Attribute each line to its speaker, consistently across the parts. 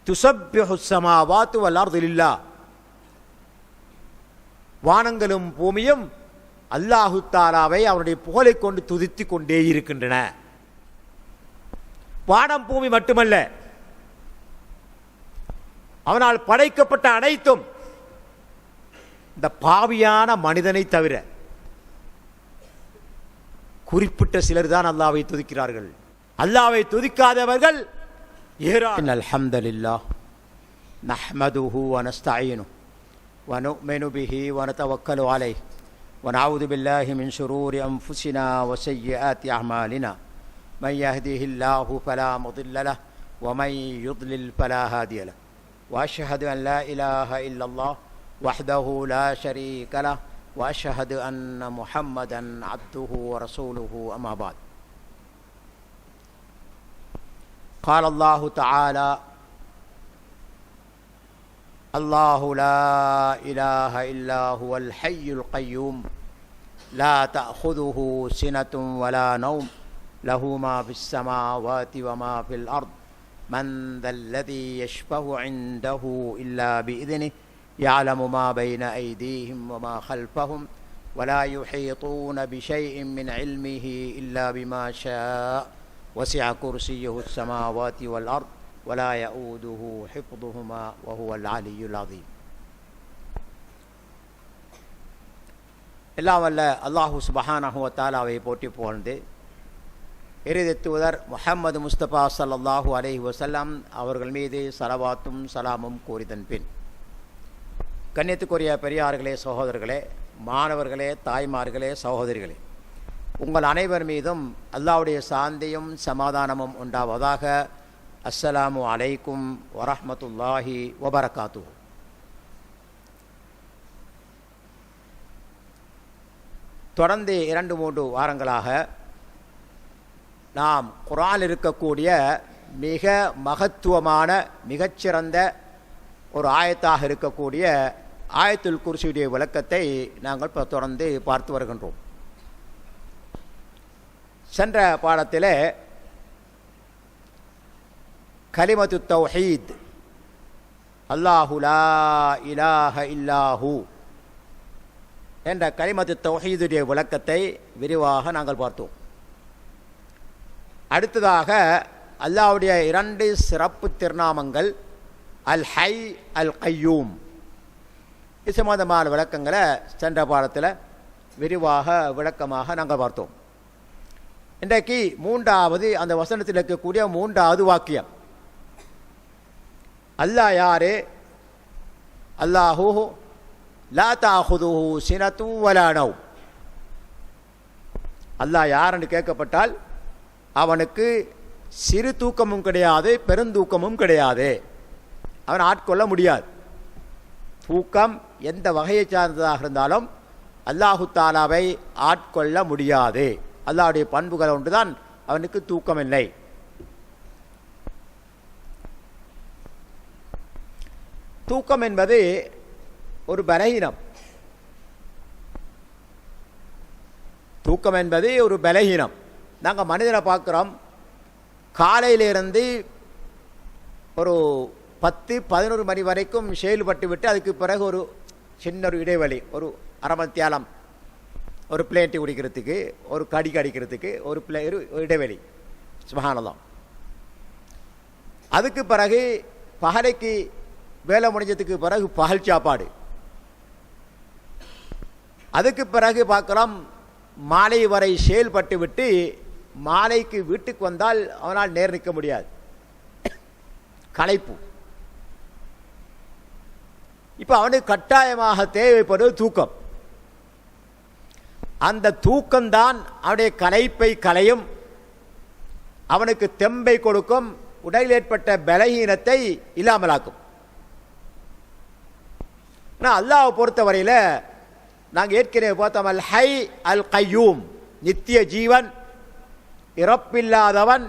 Speaker 1: துஸப்பிஹு ஸமாவாத்து வல் அர்து லில்லாஹ், வானங்களும் பூமியும் அல்லாஹு தஆலாவை அவருடைய புகழை கொண்டு துதித்து கொண்டே இருக்கின்றன. வானம் பூமி மட்டுமல்ல, அவனால் படைக்கப்பட்ட அனைத்தும் இந்த பாவியான மனிதனை தவிர குறிப்பிட்ட சிலர் தான் அல்லாஹ்வை துதிக்கிறார்கள். அல்லாஹ்வை துதிக்காதவர்கள் ஏராளம். அல்ஹம்துலில்லாஹ் நஹ்மதுஹு வ நஸ்தஈனுஹு வ நு'மினு பிஹி வ நதவக்கலு அலைஹி வ நஅஊது பில்லாஹி மின் ஷுரூரி அன்ஃபுஸினா வ ஸய்யிஆத்தி அஅமாலினா மன் யஹ்திஹில்லாஹு ஃபலா முضில்ல லஹு வ மன் யுض்லில் ஃபலா ஹாதிய லஹு வ அஷ்ஹது அன் லா இலாஹ இல்லல்லாஹ் வஹ்தஹு லா ஷரீக லஹு வ அஷ்ஹது அன்ன முஹம்மதன் அப்துஹு வ ரசூலுஹு அம்மா பஅத். قال الله تعالى: الله لا إله إلا هو الحي القيوم لا تأخذه سنة ولا نوم له ما في السماوات وما في الأرض من ذا الذي يشفع عنده إلا بإذنه يعلم ما بين أيديهم وما خلفهم ولا يحيطون بشيء من علمه إلا بما شاء وسع كرسيه السماوات والأرض ولا يؤوده حفظهما وهو العلي العظيم. எல்லாம் வல்ல அல்லாஹு சுப்ஹானஹு வ தஆலாவை போற்றி புகழ்ந்து இறுதி தூதர் முஹம்மது முஸ்தபா ஸல்லல்லாஹு அலைஹி வஸல்லம் அவர்கள் மீது ஸலவாத்தும் ஸலாமும் கூறிதன் பின், கண்ணியத்துக்குரிய பெரியார்களே, சகோதரர்களே, மாணவர்களே, தாய்மார்களே, சகோதரிகளே, உங்கள் அனைவர் மீதும் அல்லாஹ்வுடைய சாந்தியும் சமாதானமும் உண்டாவதாக. அஸ்ஸலாமு அலைக்கும் வரஹ்மத்துல்லாஹி வபரகாத்துஹு. தொடர்ந்து 2-3 வாரங்களாக நாம் குர்ஆனில் இருக்கக்கூடிய மிக மகத்துவமான மிகச்சிறந்த ஒரு ஆயத்தாக இருக்கக்கூடிய ஆயத்துல் குர்சியுடைய விளக்கத்தை நாங்கள் தொடர்ந்து பார்த்து வருகின்றோம். சென்ற பாடத்தில் கலிமத்து தௌஹீத், அல்லாஹு லா இலாஹ இல்லாஹு என்ற கலிமத்து தௌஹீதுடைய விளக்கத்தை விரிவாக நாங்கள் பார்த்தோம். அடுத்ததாக அல்லாஹ்வுடைய 2 சிறப்பு திருநாமங்கள் அல் ஹை, அல் கய்யூம், இது சம்பந்தமான விளக்கங்களை சென்ற பாடத்தில் விரிவாக விளக்கமாக நாங்கள் பார்த்தோம். இன்றைக்கு 3வது அந்த வசனத்தில் இருக்கக்கூடிய 3வது வாக்கியம், அல்லாஹ் யாரு? அல்லாஹு லா தஅஹுதுஹு சினத்தும் வலா நௌம். அல்லாஹ் யாருன்னு கேட்கப்பட்டால் அவனுக்கு சிறு தூக்கமும் கிடையாது, பெருந்தூக்கமும் கிடையாது. அவன் ஆட்கொள்ள முடியாது. தூக்கம் எந்த வகையை சார்ந்ததாக இருந்தாலும் அல்லாஹு தஆலாவை ஆட்கொள்ள முடியாது. அல்லாஹ்வுடைய பண்புகள் ஒன்றுதான், அவனுக்கு தூக்கம் இல்லை. தூக்கம் என்பது ஒரு பலகீனம். தூக்கம் என்பது ஒரு பலகீனம். நாங்கள் மனிதனை பார்க்குறோம், காலையிலிருந்து ஒரு 10-11 மணி வரைக்கும் செயல்பட்டு விட்டு அதுக்கு பிறகு ஒரு சின்ன ஒரு இடைவெளி, ஒரு அரை மத்தியாலம், ஒரு பிளேட்டு குடிக்கிறதுக்கு, ஒரு கடி கடிக்கிறதுக்கு ஒரு இடைவெளி. சுப்ஹானல்லாஹ். அதுக்கு பிறகு பகலைக்கு வேலை முடிஞ்சதுக்கு பிறகு பகல் சாப்பாடு. அதுக்கு பிறகு பார்க்குறோம், மாலை வரை செயல்பட்டு விட்டு மாலைக்கு வீட்டுக்கு வந்தால் அவனால் நேர் நிற்க முடியாது, களைப்பு. இப்போ அவனுக்கு கட்டாயமாக தேவைப்படுவது தூக்கம். அந்த தூக்கம்தான் அவனுடைய களைப்பை களையும், அவனுக்கு தெம்பை கொடுக்கும், உடலில் ஏற்பட்ட பலகீனத்தை இல்லாமலாக்கும். ஆனால் அல்லாஹ்வை பொறுத்தவரையில் நாங்கள் ஏற்கனவே பார்த்தோம், அல் ஹை அல் கய்யூம், நித்திய ஜீவன், இறப்பில்லாதவன்.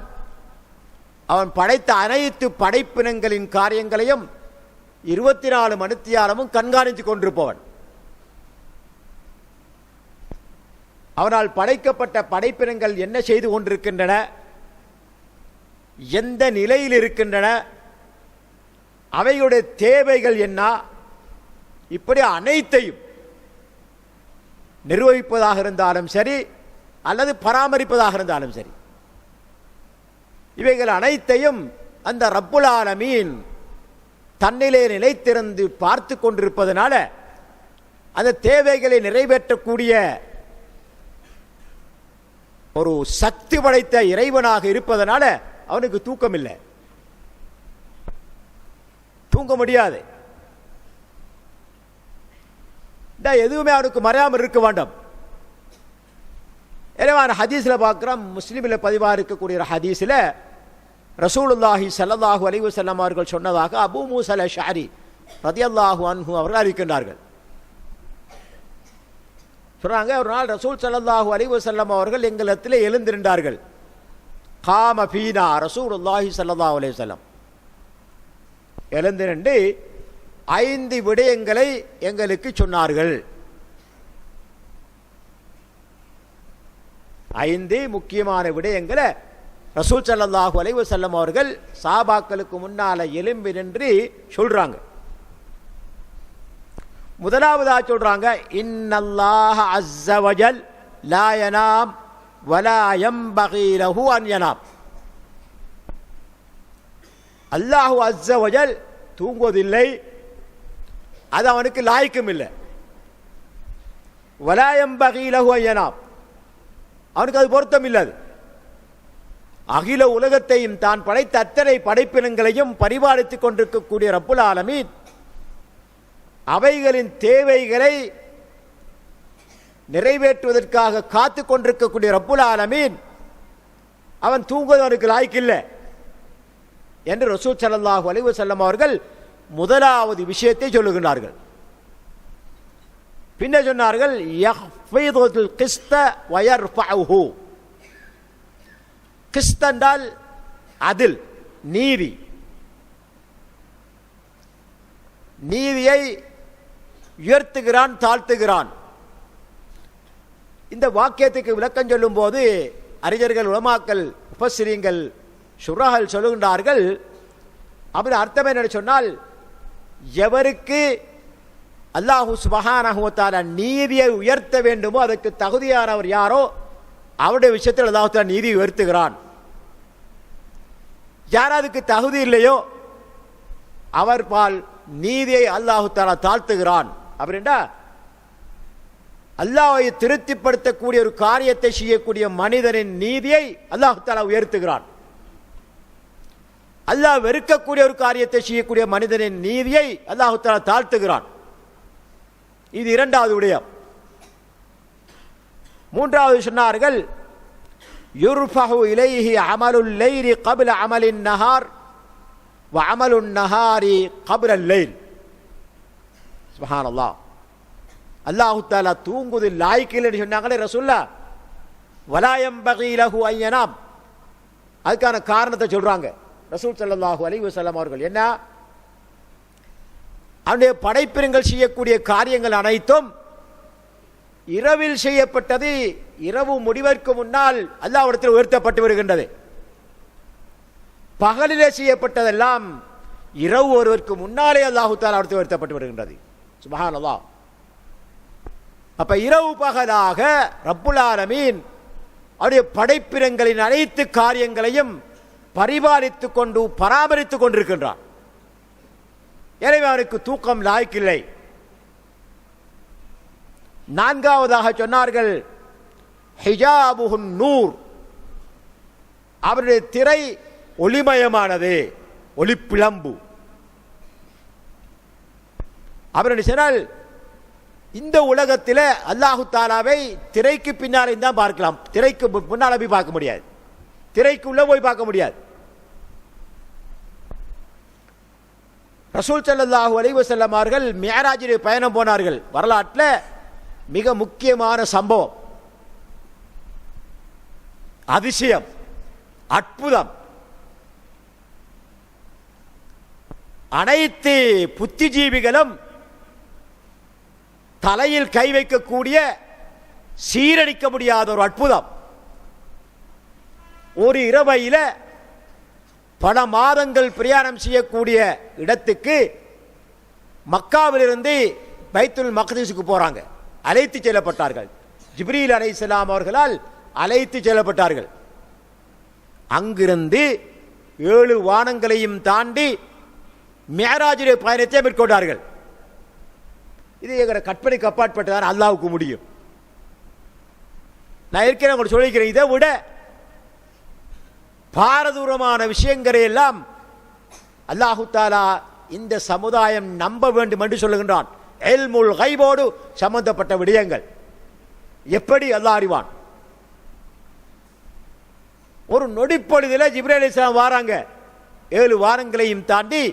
Speaker 1: அவன் படைத்த அனைத்து படைப்பினங்களின் காரியங்களையும் 24 மணித்தியாலமும் கண்காணித்து கொண்டிருப்பவன். அவனால் படைக்கப்பட்ட படைப்பினங்கள் என்ன செய்து கொண்டிருக்கின்றன, எந்த நிலையில் இருக்கின்றன, அவைகளுடைய தேவைகள் என்ன, இப்படி அனைத்தையும் நிர்வகிப்பதாக இருந்தாலும் சரி அல்லது பராமரிப்பதாக இருந்தாலும் சரி, இவைகள் அனைத்தையும் அந்த ரப்புல் ஆலமீன் தன்னிலே நிலைத்திருந்து பார்த்து கொண்டிருப்பதனால அந்த தேவைகளை நிறைவேற்றக்கூடிய ஒரு சக்தி படைத்த இறைவனாக இருப்பதனால அவனுக்கு தூக்கம் இல்லை, தூங்க முடியாது. எதுவுமே அவனுக்கு மறையாமல் இருக்க வேண்டும். எனவே ஹதீஸில் பார்க்கிறோம், முஸ்லிமில் பதிவாக இருக்கக்கூடிய ஹதீஸில் ரசூலுல்லாஹி ஸல்லல்லாஹு அலைஹி வஸல்லம் அவர்கள் சொன்னதாக அபூ மூஸா அல்-அஷ்அரி ரலியல்லாஹு அன்ஹு அவர்கள் அறிவிக்கின்றார்கள். சொல்றாங்க, ஒரு நாள் ரசூல் ஸல்லல்லாஹு அலைஹி வஸல்லம் அவர்கள் எங்களிடத்தில் எழுந்திருந்தார்கள். காம ஃபீனா ரசூலுல்லாஹி ஸல்லல்லாஹு அலைஹி வஸல்லம் எழுந்திருந்து 5 விடயங்களை எங்களுக்கு சொன்னார்கள். 5 முக்கியமான விடயங்களை ரசூல் ஸல்லல்லாஹு அலைஹி வஸல்லம் அவர்கள் சஹாபாக்களுக்கு முன்னால எழும்பி நின்று சொல்றாங்க. முதலாவதா சொல்றாங்க, இன்னல்லாஹ அஸ்ஸ வஜல் லா யனாம் வலா யம்பகி லஹு அன் யனாம். அல்லாஹு அஸ்ஸ வஜல் தூங்குவதில்லை, அது அவனுக்கு லாய்க்கும் இல்லை. வலா யம்பகி லஹு அன் யனாம், அவனுக்கு அது பொருத்தம் இல்லாது. அகில உலகத்தையும் தான் படைத்த அத்தனை படைப்பினங்களையும் பரிபாலித்துக் கொண்டிருக்கக்கூடிய ரப்புல் ஆலமீன் அவைகளின் தேவைகளை நிறைவேற்றுவதற்காக காத்து கொண்டிருக்கக்கூடிய ரப்புல் ஆலமீன் அவன் தூங்குவது அவனுக்கு லாய்க்கில்லை என்று ரசூல் ஸல்லல்லாஹு அலைஹி வஸல்லம் அவர்கள் முதலாவது விஷயத்தை சொல்லுகிறார்கள். பின்ன சொன்னார்கள், யஹ்ஃபிதுல் கிஸ்த வ யர்ஃபஉஹு. கிஸ்த் என்றால் அதில், நீதி. நீதியை உயர்த்துகிறான், தாழ்த்துகிறான். இந்த வாக்கியத்துக்கு விளக்கம் சொல்லும் போது அறிஞர்கள், உலமாக்கள், முஃபஸ்ஸிரீன்கள், ஷுரஹல் சொல்லுகின்றார்கள், அப்படி அர்த்தம் என்ன சொன்னால், எவருக்கு அல்லாஹு சுப்ஹானஹு வ தஆலா நீதியை உயர்த்த வேண்டுமோ அதற்கு தகுதியானவர் யாரோ அவருடைய விஷயத்தில் அல்லாஹ் தஆலா நீதியை உயர்த்துகிறான். யார் அதுக்கு தகுதி இல்லையோ அவர் பால் நீதியை அல்லாஹு தஆலா தாழ்த்துகிறான். அப்படின்னா அல்லாஹ்வை திருப்திப்படுத்தக்கூடிய ஒரு காரியத்தை செய்யக்கூடிய மனிதனின் நீதியை அல்லாஹு தஆலா உயர்த்துகிறான். அல்லாஹ் வெறுக்கக்கூடிய ஒரு காரியத்தை செய்யக்கூடிய மனிதனின் நீதியை அல்லாஹு தஆலா தாழ்த்துகிறான். இது இரண்டாவது விடயம். மூன்றாவது சொன்னார்கள், யுர்ஃபஹு இலைஹி அமலுல் லைலி கப்ல அமலின் நஹார் வ அமலுன் நஹாரி கப்ல லைல். சுப்ஹானல்லாஹ். அல்லாஹு தஆலா தூங்குவதில் லாய்க்கில்லைன்னு சொன்னாங்களே ரசூலுல்லாஹ், வலா யம்பகி லஹு அன் யனாம். அதுக்கான காரணத்தை சொல்றாங்க ரசூல் ஸல்லல்லாஹு அலைஹி வஸல்லம் அவர்கள். என்ன, அவனுடைய படைப்பினங்கள் செய்யக்கூடிய காரியங்கள் அனைத்தும் இரவில் செய்யப்பட்டது இரவு முடிவதற்கு முன்னால் அல்லாஹ்விடத்தில் உயர்த்தப்பட்டு வருகின்றது. பகலிலே செய்யப்பட்டதெல்லாம் இரவு ஒருவருக்கு முன்னாலே அல்லாஹு தஆலா அவரிடத்தில் உயர்த்தப்பட்டு வருகின்றது. சுப்ஹானல்லாஹ். அப்ப இரவு பகலாக ரப்புல் ஆலமீன் அவருடைய படைப்பினங்களின் அனைத்து காரியங்களையும் பரிபாலித்துக் கொண்டு பராமரித்துக் கொண்டிருக்கின்றான். எனவே அவனுக்கு தூக்கம் லாய்க்கில்லை. நான்காவதாக சொன்னார்கள், ஹிஜாபுஹுன் நூர். அவருடைய திரை ஒளிமயமானது, ஒளிப்பிளம்பு. அவர் சொன்னால், இந்த உலகத்தில் அல்லாஹு தாலாவை திரைக்கு பின்னாலே தான் பார்க்கலாம், திரைக்கு முன்னால் போய் பார்க்க முடியாது, திரைக்கு உள்ள போய் பார்க்க முடியாது. ரசூல் ஸல்லல்லாஹு அலைஹி வஸல்லம் அவர்கள் மிஅராஜிலே பயணம் போனார்கள். வரலாற்றில் மிக முக்கியமான சம்பவம், அதிசயம், அற்புதம். அனைத்து புத்திஜீவிகளும் தலையில் கை வைக்கக்கூடிய சீரடிக்க முடியாத ஒரு அற்புதம். ஒரு இரவையில் பல மாதங்கள் பிரயாணம் செய்யக்கூடிய இடத்துக்கு மக்காவிலிருந்து பைத்துல் மக்தீஸுக்கு போறாங்க. அழைத்து செல்லப்பட்டார்கள். ஜிப்ரீல் அலைஹிஸ்ஸலாம் அவர்களால் அழைத்து செல்லப்பட்டார்கள். அங்கிருந்து 7 வானங்களையும் தாண்டி மிஅராஜுடைய பயணத்தை மேற்கொண்டார்கள். இது எங்கிற கற்பனைக்கு அப்பாற்பட்டதான் அல்லாஹ்வுக்கு முடியும். நான் ஏற்கனவே உங்களுக்கு சொல்லிக்கிறேன், இதை விட பாரதூரமான விஷயங்களை எல்லாம் அல்லாஹு தாலா இந்த சமுதாயம் நம்ப வேண்டும் என்று சொல்லுகின்றான். இல்முல் கைபோடு சம்பந்தப்பட்ட விடயங்கள் எப்படி அல்லாஹ் அறிவான். ஒரு நொடிப்பொழுதில் ஜிப்ரீல் அலைஹிஸ்ஸலாம் வாராங்க. 7 வாரங்களையும் தாண்டி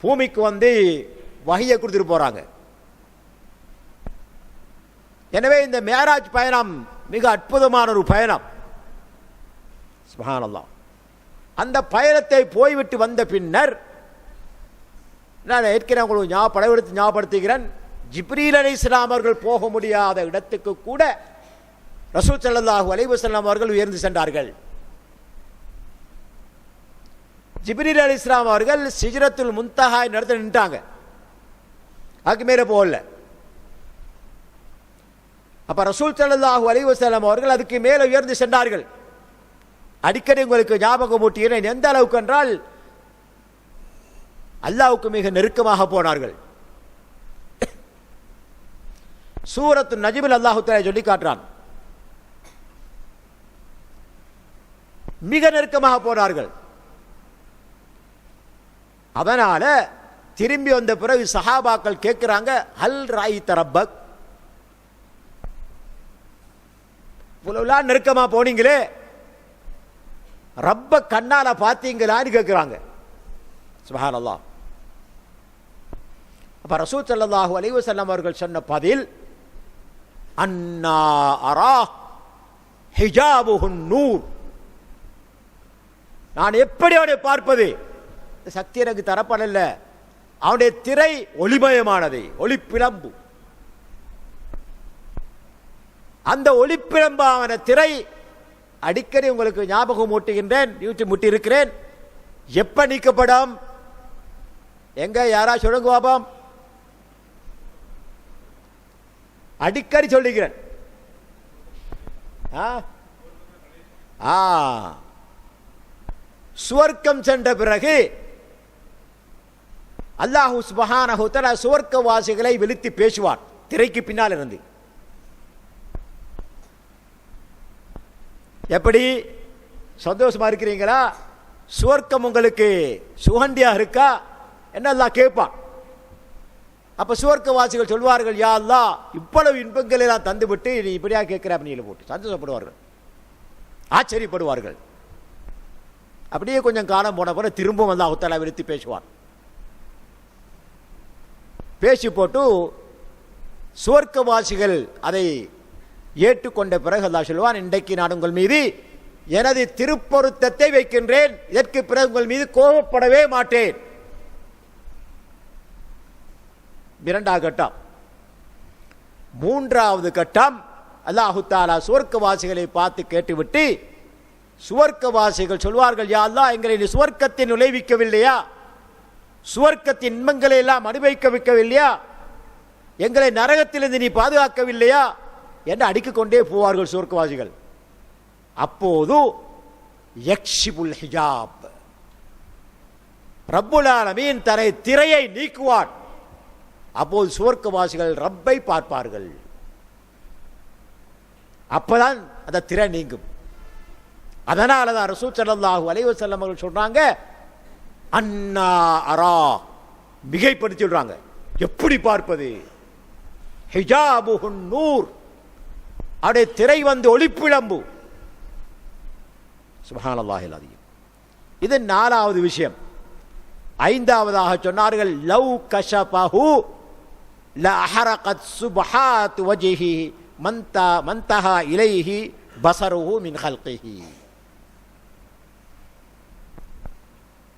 Speaker 1: பூமிக்கு வந்து வஹியை கொடுத்துட்டு போறாங்க. எனவே இந்த மேராஜ் பயணம் மிக அற்புதமான ஒரு பயணம். சுப்ஹானல்லாஹ். அந்த பயணத்தை போய்விட்டு வந்த பின்னர் நான் ஏற்கனவே உங்களுக்கு ஞாபகப்படுத்துகிறேன், ஜிப்ரீல் அலைஹிஸ்ஸலாம் அவர்கள் போக முடியாத இடத்துக்கு கூட ரசூல் ஸல்லல்லாஹு அலைஹி வஸல்லம் அவர்கள் உயர்ந்து சென்றார்கள். ஜிப்ரீல் அலைஹிஸ்ஸலாம் அவர்கள் சிஜ்ரத்துல் முன்தஹா இடத்துல நின்றாங்க. அதுக்கு மேலே போகல. அப்ப ரசூல் ஸல்லல்லாஹு அலைஹி வஸல்லம் அவர்கள் அதுக்கு மேலே உயர்ந்து சென்றார்கள். அடிக்கடி உங்களுக்கு ஞாபகம் ஊட்டுகிறேன், எந்த அளவுக்கு என்றால் அல்லாஹ்வுக்கு மிக நெருக்கமாக போனார்கள். சூரத்து நஜ்மில் அல்லாஹ் தஆலா சொல்லி காட்டுறான், மிக நெருக்கமாக போனார்கள். அதனால திரும்பி வந்த பிறகு சஹாபாக்கள் கேட்கிறாங்க, ஹல் ராயித ரப்பக், இவ்வளவுலாம் நெருக்கமா போனீங்களே, ரப்ப கண்ணால பார்த்தீங்களான்னு கேட்கிறாங்க. சுப்ஹானல்லாஹ். அப்ப ரசூல் ஸல்லல்லாஹு அலைஹி வஸல்லம் அவர்கள் சொன்ன பதில், அன்னா அரா ஹிஜாபுஹுன் நூர், நான் எப்படி அவனை பார்ப்பது, சக்தி எனக்கு தரப்படல, அவனுடைய திரை ஒளிமயமானது, ஒளிப்பிழம்பு. அந்த ஒளிப்பிழம்பான திரை அடிக்கடி உங்களுக்கு ஞாபகம் ஊட்டுகின்றேன், முட்டி இருக்கிறேன். எப்ப நீக்கப்படும்? எங்க யாரா சொல்லுங்க பாபம், அடிக்கடி சொல்லுகிறேன். சுவர்க்கம் சென்ற பிறகு அல்லாஹ் சுப்ஹானஹு வ தஆலா சுவர்க்கவாசிகளை விழித்து பேசுவார் திரைக்கு பின்னால் இருந்து. எப்படி சந்தோஷமா இருக்கிறீங்களா, சுவர்க்கம் உங்களுக்கு சுகண்டியா இருக்கா என்ன அல்லாஹ் கேட்பான். அப்ப சுவர்க்கவாசிகள் சொல்வார்கள், யா அல்லாஹ் இவ்வளவு இன்பங்களை எல்லாம் தந்துவிட்டு நீ இப்படியா கேட்கிற அப்படின்னு போட்டு சந்தோஷப்படுவார்கள், ஆச்சரியப்படுவார்கள். அப்படியே கொஞ்சம் காலம் போன போல திரும்பவும் அல்லாஹ் தஆலா விழித்து பேசுவான். பேசி போட்டு சுவர்க்கவாசிகள் அதை ஏற்றுக்கொண்ட பிறகு அல்லாஹ் சொல்வான், இன்றைக்கு நான் உங்கள் மீது எனது திருப்பொருத்தத்தை வைக்கின்றேன், இதற்கு பிறகு உங்கள் மீது கோபப்படவே மாட்டேன். இரண்டாவது கட்டம். மூன்றாவது கட்டம், அல்லாஹு தஆலா சுவர்க்கவாசிகளை பார்த்து கேட்டுவிட்டு சுவர்க்கவாசிகள் சொல்வார்கள், யா அல்லாஹ் எங்களை நீ சுவர்க்கத்தில் நுழைவிக்கவில்லையா, சுவர்க்கத்தின் இன்பங்களை எல்லாம் அனுபவிக்க வைக்கவில்லையா, எங்களை நரகத்திலிருந்து நீ பாதுகாக்கவில்லையா என்று அடிக்கிக் கொண்டே போவார்கள் சுவர்க்கவாசிகள். அப்போது யக்ஷிபுல் ஹிஜாப், ரப்புல் ஆலமீன் தன்னை திரையை நீக்குவான். அப்போது சுவர்க்கவாசிகள் ரப்பை பார்ப்பார்கள். அப்பதான் அந்த திரை நீங்கும். அதனாலதான் ரசூல் ஸல்லல்லாஹு அலைஹி வஸல்லம் அவர்கள் சொல்றாங்க, அன்னா அரா, மிகைப்படுத்தி சொல்றாங்க, எப்படி பார்ப்பது, ஹிஜாபுஹுன் நூர், அவருடைய திரை வந்து ஒளிப்பிழம்பு. சுப்ஹானல்லாஹில் அஸீம். இது 4வது விஷயம். 5வதாக சொன்னார்கள், லவ் கஷபஹு லஅஹரகத் சுப்ஹாத் வஜ்ஹி மன்தஹா இலைஹி பஸருஹு மின் ஹல்கிஹி.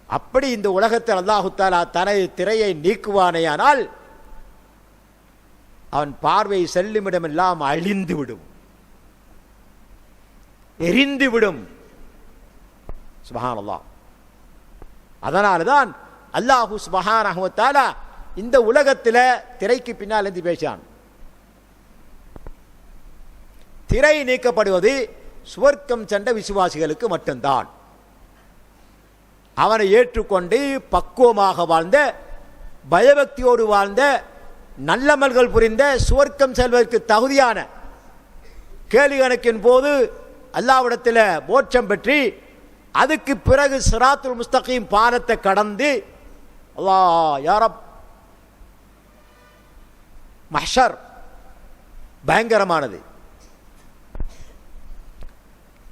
Speaker 1: அப்படி இந்த உலகத்தில் அல்லாஹு தஆலா தனது திரையை நீக்குவானேயானால் அவன் பார்வை செல்லுமிடம் எல்லாம் அழிந்துவிடும், எரிந்துவிடும். சுப்ஹானல்லாஹ். அதனால தான் அல்லாஹு சுப்ஹானஹு வ தஆலா இந்த உலகத்தில் திரைக்கு பின்னால் இருந்து பேசான். திரை நீக்கப்படுவது சுவர்க்கம் சென்ற விசுவாசிகளுக்கு மட்டும்தான். அவனை ஏற்றுக்கொண்டு பக்குவமாக வாழ்ந்த, பயபக்தியோடு வாழ்ந்த, நல்லமல்கள் புரிந்த, சுவர்க்கம் செல்வதற்கு தகுதியான, கேள்வி கணக்கின் போது அல்லாஹ்விடத்தில் மோட்சம் பெற்று அதுக்கு பிறகு சிராத்துல் முஸ்தகீம் பாலத்தை கடந்து அல்லாஹ் யா ரப், மஹ்ஷர் பயங்கரமானது.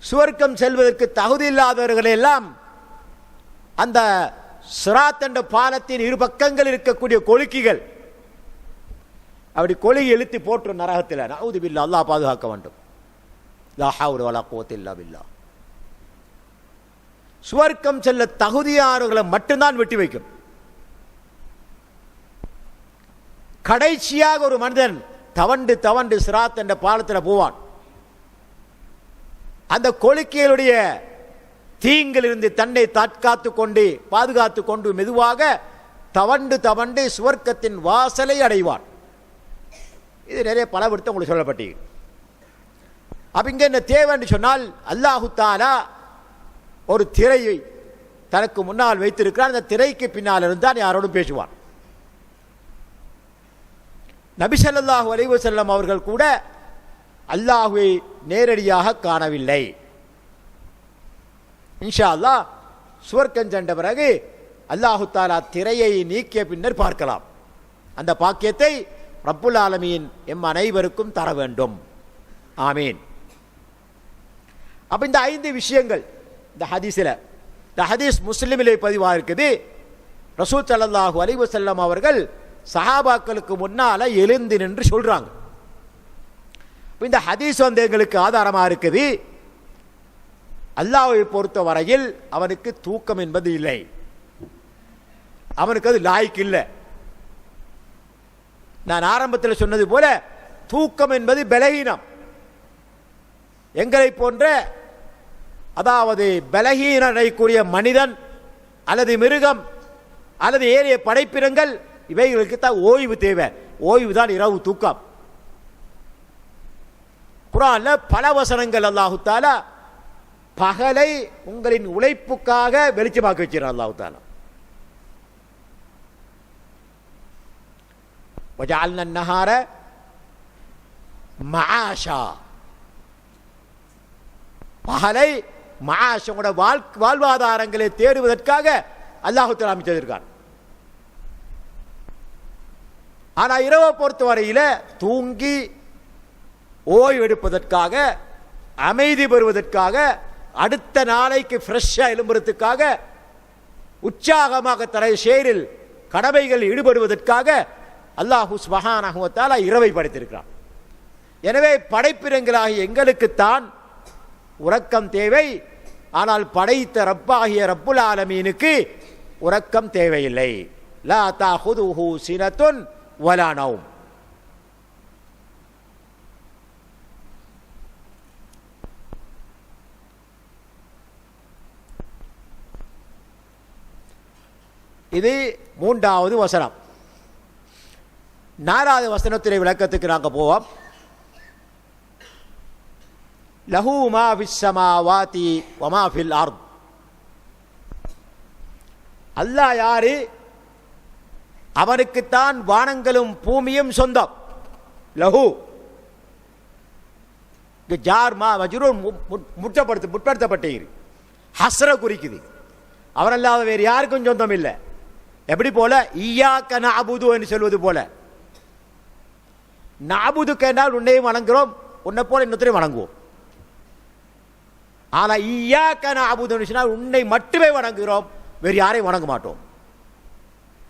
Speaker 1: சுவர்க்கம் செல்வதற்கு தகுதி இல்லாதவர்கள் எல்லாம் அந்த சிராத் என்ற பாலத்தின் இரு பக்கங்கள் இருக்கக்கூடிய கொழுக்கிகள் அப்படி கொழுகி இழுத்து போட்டு நரகத்தில். நஊது பில்லாஹ், அல்லாஹ் பாதுகாக்க வேண்டும். லா ஹவ்ல வலா குவத்த இல்லா பில்லாஹ். சுவர்க்கம் செல்ல தகுதியானவர்களை மட்டும்தான் வெட்டி வைக்கும். கடைசியாக ஒரு மனிதன் தவண்டு தவண்டு சிராத் என்ற பாலத்தில் போவான். அந்த கொழுக்கிகளுடைய தீங்கிலிருந்து தன்னை தற்காத்து கொண்டு பாதுகாத்து கொண்டு மெதுவாக தவண்டு தவண்டு சுவர்க்கத்தின் வாசலை அடைவான். இது நிறைய பல விடுத்த உங்களுக்கு சொல்லப்பட்டீங்க. அப்ப இங்க என்ன தேவைன்னு சொன்னால், அல்லாஹு தஆலா ஒரு திரையை தனக்கு முன்னால் வைத்திருக்கிறார். அந்த திரைக்கு பின்னால் இருந்தான் யாரோடும் பேசுவான். நபி ஸல்லல்லாஹு அலைஹி வஸல்லம் அவர்கள் கூட அல்லாஹ்வை நேரடியாக காணவில்லை. இன்ஷா அல்லாஹ் சுவர்க்கம் சென்ற பிறகு அல்லாஹு தஆலா திரையை நீக்கிய பின்னர் பார்க்கலாம். அந்த பாக்கியத்தை ரப்புல் ஆலமீன் எம் அனைவருக்கும் தர வேண்டும். ஆமீன். அப்ப இந்த 5 விஷயங்கள் இந்த ஹதீஸில், இந்த ஹதீஸ் முஸ்லிமிலே பதிவாக இருக்குது. ரசூல் ஸல்லல்லாஹு அலைஹி வஸல்லம் அவர்கள் சஹாபாக்களுக்கு முன்னால எழுந்து நின்று சொல்றாங்க. இந்த ஹதீஸ் வந்து எங்களுக்கு ஆதாரமாக இருக்குது. அல்லாஹ்வை பொறுத்த வரையில் அவனுக்கு தூக்கம் என்பது இல்லை, அவனுக்கு அது லாய்க்கு இல்லை. நான் ஆரம்பத்தில் சொன்னது போல தூக்கம் என்பது பலகீனம். எங்களை போன்ற, அதாவது பலகீனரைக்குரிய மனிதன் அல்லது மிருகம் அல்லது ஏறிய படைப்பினங்கள், இவைகளுக்கு தான் ஓய்வு தேவை. ஓய்வு தான் இரவு தூக்கம். குர்ஆன்ல பல வசனங்கள் அல்லாஹு தஆலா பகலை உங்களின் உழைப்புக்காக வெளிச்சமாக்கி வச்சிருக்கிறார். அல்லாஹு தஆலா வஜஅல்னா அன்-நஹார மஆஷா, பகலை மஆஷோட வாழ்வாதாரங்களை தேடுவதற்காக அல்லாஹு தஆலா அமைச்சிருக்கார். ஆனா இரவை பொறுத்தவரையில் தூங்கி ஓய்வெடுப்பதற்காக, அமைதி பெறுவதற்காக, அடுத்த நாளைக்கு ஃப்ரெஷ்ஷாக எழும்புறதுக்காக, உற்சாகமாக தலை ஷேரில் கடமைகள் ஈடுபடுவதற்காக அல்லாஹு சுப்ஹானஹு வ தஆலா இரவை படைத்திருக்கிறான். எனவே படைப்பினங்களாகிய எங்களுக்குத்தான் உறக்கம் தேவை. ஆனால் படைத்த ரப்பாகிய ரப்புல் ஆலமீனுக்கு உறக்கம் தேவையில்லை. லா தஅஹுதுஹு சினத்துன் வலா நௌம். இது 3வது வசனம். 4வது வசனத்திலே விளக்கத்துக்கு நாங்கள் போவோம். லஹு மா ஃபிஸ் ஸமாவாதி வ மா ஃபில் அர்த். அல்லாஹ் யாரு? அவனுக்குத்தான் வானங்களும் பூமியும் சொந்தம். லஹு ஜார் மா மஜ்ரூர் முற்படுத்தப்பட்டீர், ஹஸ்ர குறிக்குது. அவரல்லாத வேறு யாருக்கும் சொந்தம் இல்லை. எப்படி போல ஈயாக்க நஅபுது என்று சொல்வது போல, நஅபுதுக்கு என்றால் உன்னையும் வணங்குகிறோம், உன்னை போல இன்னொருத்தரையும் வணங்குவோம். ஆனால் ஈயாக்க நஅபுது என்று சொன்னால் உன்னை மட்டுமே வணங்குகிறோம், வேறு யாரையும் வணங்க மாட்டோம்.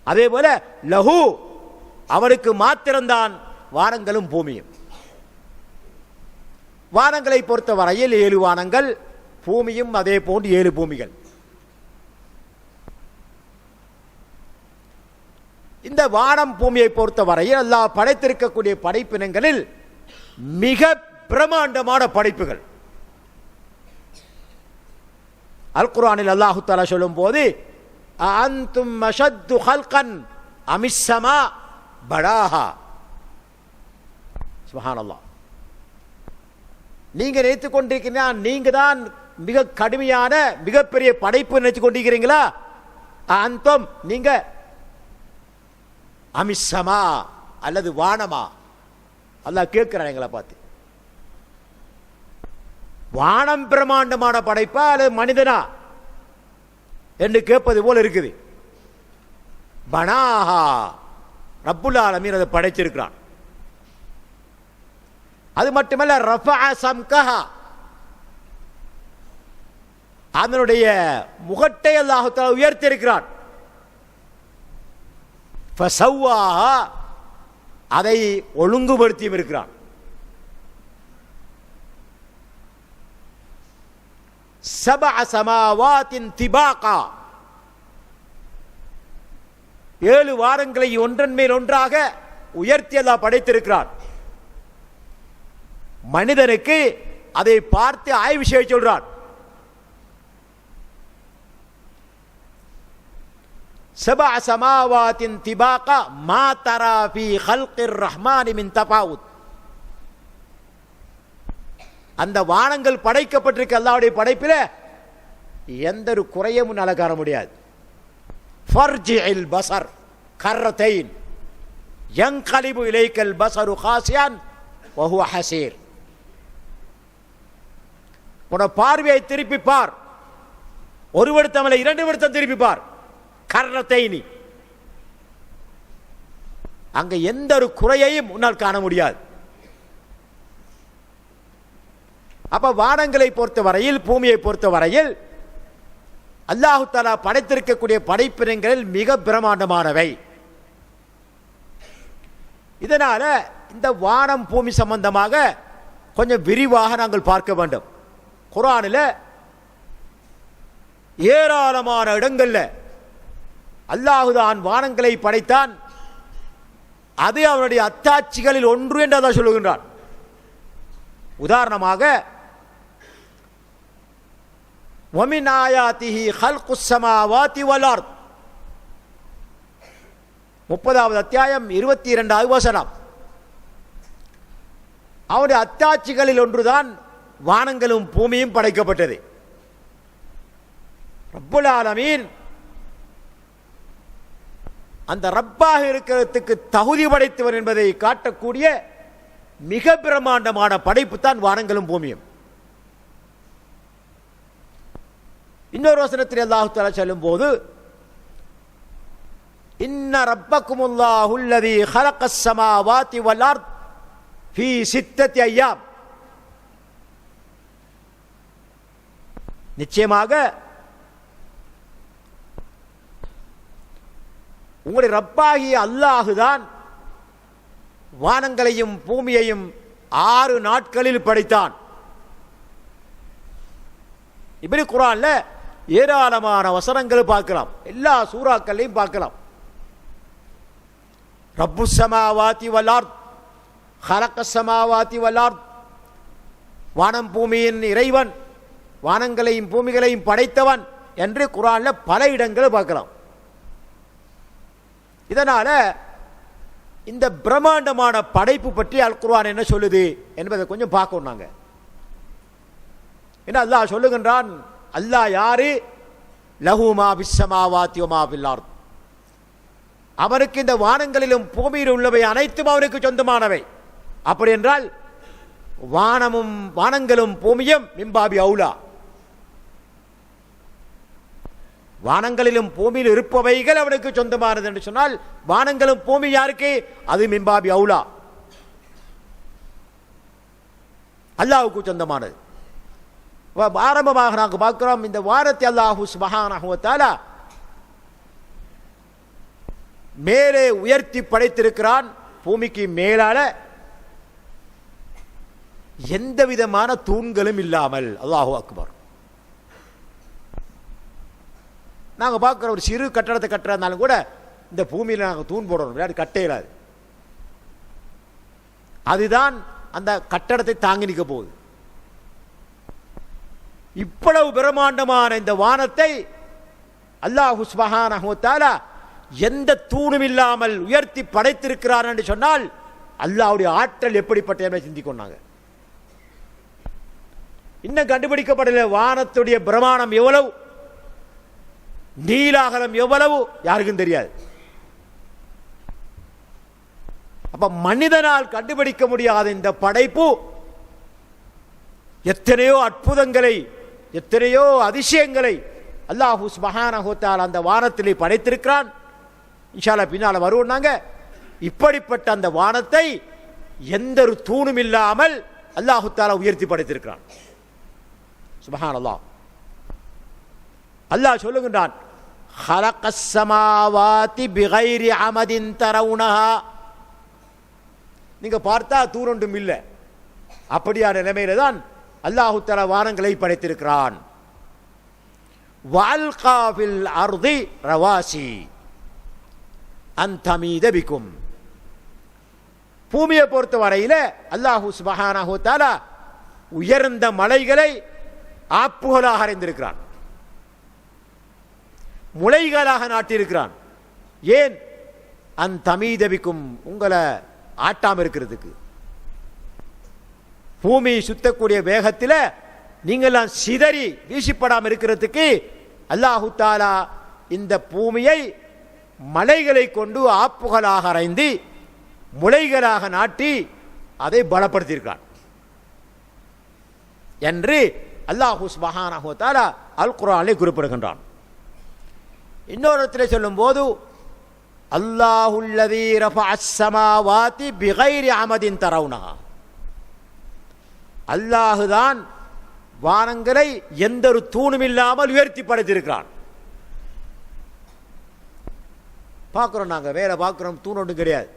Speaker 1: அதே போல லஹு அவனுக்கு மாத்திரம்தான் வானங்களும் பூமியும். வானங்களை பொறுத்த வரையில் 7 வானங்கள், பூமியும் அதே போன்று 7 பூமிகள். இந்த வானம் பூமியை பொறுத்த வரையில் அல்லாஹ் படைத்திருக்கக்கூடிய படைப்பினங்களில் மிக பிரமாண்டமான படைப்புகள். அல் குர்ஆனில் அல்லாஹு தஆலா சொல்லும் போது அஅன்தும் அஷத்து ஹல்கன் அமிஸ் ஸமா பனாஹா. சுப்ஹானல்லாஹ். நீங்க நினைத்துக் கொண்டிருக்கிறீங்க நீங்க தான் மிக கடுமையான மிகப்பெரிய படைப்பு நினைத்துக் கொண்டிருக்கிறீங்களா? அன்தும் நீங்க அமிஸ் ஸமா அல்லது வானமா? அல்லாஹ் கேட்கிறான் எங்களை பார்த்து. வானம் பிரமாண்டமான படைப்பா அல்லது மனிதனா என்று கேட்பது போல இருக்குது. பனாஹா, ரப்புல் ஆலமீன் அதை படைச்சிருக்கிறான். அது மட்டுமல்ல, ரஃபஅ சம்கஹா, அதனுடைய முகட்டை அல்லாஹ் தஆலா உயர்த்தி இருக்கிறான். ஃபஸவ்வாஹா, அதை ஒழுங்குபடுத்தியும் இருக்கிறான். சபஅ ஸமாவாத்தின் திபாகா, 7 வாரங்களை ஒன்றன் மேல் ஒன்றாக உயர்த்தி அல்லாஹ் படைத்திருக்கிறான். மனிதனுக்கு அதை பார்த்து ஆய்வு செய்ய சொல்றான். சபஅ ஸமாவாத்தின் திபாகா மா தரா ஃபீ ஹல்கிர் ரஹ்மானி மின் தஃபாவுத். அந்த வானங்கள் படைக்கப்பட்டிருக்க அல்லாஹ்வுடைய படைப்பில் எந்த ஒரு குறையும் உன்னால காண முடியாது. ஃபர்ஜிஇல் பஸர் கர்ரத்தைன் யன்கலிபு இலைக்கல் பஸரு காசியான் வஹுவ ஹஸீர். உன பார்வையை திருப்பி பார், ஒரு வருத்தமல்ல 2 வருத்தம் திருப்பி பார். கர்ரத்தைனி, அங்க எந்த ஒரு குறையையும் உன்னால் காண முடியாது. அப்ப வானங்களை பொறுத்த வரையில், பூமியை பொறுத்த வரையில் அல்லாஹு தஆலா படைத்திருக்கக்கூடிய படைப்பினங்களில் மிக பிரமாண்டமானவை. இதனால இந்த வானம் பூமி சம்பந்தமாக கொஞ்சம் விரிவாக நாங்கள் பார்க்க வேண்டும். குர்ஆனில் ஏராளமான இடங்கள்ல அல்லாஹு தான் வானங்களை படைத்தான், அது அவனுடைய அத்தாட்சிகளில் ஒன்று என்று அல்லாஹ் சொல்லுகின்றான். உதாரணமாக وَمِنْ آيَاتِهِ خَلْقُ السَّمَاوَاتِ وَالْأَرْضِ 30வது அத்தியாயம் 22வது வசனம். அவனுடைய அத்தாட்சிகளில் ஒன்றுதான் வானங்களும் பூமியும் படைக்கப்பட்டது. ரப்புல் ஆலமீன் அந்த ரப்பாக இருக்கிறதுக்கு தகுதி படைத்தவர் என்பதை காட்டக்கூடிய மிக பிரமாண்டமான படைப்பு தான் வானங்களும் பூமியும். இன்னொரு வசனத்தில் அல்லாஹ் தஆலா சொல்லும் போது, இன்ன ரப்பக்குமுல்லாஹு அல்லதி ஹலகஸ் ஸமாவாதி வல் அர்த் ஃபீ 6 அய்யாம். நிச்சயமாக உங்களுடைய ரப்பாகிய அல்லாஹ் தான் வானங்களையும் பூமியையும் 6 நாட்களில் படைத்தான். இப்படி குர்ஆன்ல ஏராளமான வசனங்கள் பார்க்கலாம், எல்லா சூறாக்களையும் பார்க்கலாம். ரப்புஸ் ஸமாவாதி வல் அர்த் ஹலகஸ் ஸமாவாதி வல் அர்த், வானம் பூமியின் இறைவன், வானங்களையும் பூமிகளையும் படைத்தவன் என்று குர்ஆன்ல பல இடங்கள் பார்க்கலாம். இதனால இந்த பிரம்மாண்டமான படைப்பு பற்றி அல் குர்ஆன் என்ன சொல்லுது என்பதை கொஞ்சம் பார்க்கணும். நாங்க என்ன அல்லாஹ் சொல்லுகின்றான், அல்லாஹ் யாரு? லஹு மா ஃபிஸ் ஸமாவாதி வ மா ஃபில் அர்த். அவனுக்கு இந்த வானங்களிலும் பூமியில் உள்ளவை அனைத்தும் அவனுக்கு சொந்தமானவை. அப்படி என்றால் வானங்களும் பூமியும் மின்பாபி அவுலா. வானங்களிலும் பூமியில் இருப்பவைகள் அவனுக்கு சொந்தமானது என்று சொன்னால் வானங்களும் பூமி யாருக்கு? அது மின்பாபி அவுலா, அல்லாஹ்வுக்கு சொந்தமானது. ஆரம்பமாக நாங்கள் பார்க்கிறோம், இந்த வானத்தை அல்லாஹு சுப்ஹானஹு வ தஆலா மேலே உயர்த்தி படைத்திருக்கிறான். பூமிக்கு மேலால எந்த விதமான தூண்களும் இல்லாமல். அல்லாஹு அக்பர். நாங்கள் பார்க்குற ஒரு சிறு கட்டடத்தை கட்டுறதுனாலும் கூட இந்த பூமியில் நாங்கள் தூண் போடணும், அது கட்டையிடாது. அதுதான் அந்த கட்டடத்தை தாங்கி நிற்க போகுது. இவ்வளவு பிரம்மாண்டமான இந்த வானத்தை அல்லாஹ் சுப்ஹானஹு வ தஆலா எந்த தூணும் இல்லாமல் உயர்த்தி படைத்திருக்கிறார் என்று சொன்னால் அல்லாஹ்வுடைய ஆற்றல் எப்படிப்பட்ட என்பதை சிந்திக்கொண்டாங்க. இன்னும் கண்டுபிடிக்கப்படல வானத்துடைய பிரமாணம் எவ்வளவு, நீலாகலம் எவ்வளவு யாருக்கும் தெரியாது. அப்ப மனிதனால் கண்டுபிடிக்க முடியாத இந்த படைப்பு எத்தனையோ அற்புதங்களை, எத்தனையோ அதிசயங்களை அல்லாஹ் சுப்ஹானஹு வ தஆலா அந்த வானத்திலே படைத்திருக்கிறான். இன்ஷா அல்லாஹ் பின்னால வருவோம்னாங்க. இப்படிப்பட்ட அந்த வானத்தை எந்த ஒரு தூணும் இல்லாமல் அல்லாஹ் தஆலா உயர்த்தி படைத்திருக்கிறான். சுப்ஹானல்லாஹ். அல்லாஹ் சொல்லுகின்றான், ஹலகஸ் ஸமாவாதி பிகைரி அமதின் தரவுனஹா. நீங்க பார்த்தா தூரொன்றும் இல்லை, அப்படியான நிலைமையில தான் அல்லாஹ் தஆலா வானங்களை படைத்திருக்கிறான். வஅல்கா ஃபில் அர்தி ரவாசி அன் தமீத பிக்கும். பூமியை பொறுத்த வரையில அல்லாஹ் சுப்ஹானஹு வ தஆலா உயர்ந்த மலைகளை ஆப்புகளாக அறிந்திருக்கிறான், முளைகளாக நாட்டியிருக்கிறான். ஏன்? அன் தமீத பிக்கும், உங்களை ஆட்டாம இருக்கிறதுக்கு. பூமி சுத்தக்கூடிய வேகத்தில் நீங்கள்லாம் சிதறி வீசிப்படாமல் இருக்கிறதுக்கு அல்லாஹு தஆலா இந்த பூமியை மலைகளை கொண்டு ஆப்புகளாக அறைந்து முளைகளாக நாட்டி அதை பலப்படுத்தியிருக்கான் என்று அல்லாஹ் சுப்ஹானஹு வ தஆலா அல் குர்ஆனிலே குறிப்பிடுகின்றான். இன்னொரு இடத்திலே சொல்லும் போது அல்லாஹுல்லதீ ரஃபஅஸ் ஸமாவாதி பிகைரி அமதின் தரவுனஹா. அல்லாஹுதான் வானங்களை எந்த ஒரு தூணும் இல்லாமல் உயர்த்தி படைத்திருக்கிறான். பார்க்கிறோம், நாங்க வேலை பார்க்கிறோம், தூண் ஒன்றும் கிடையாது.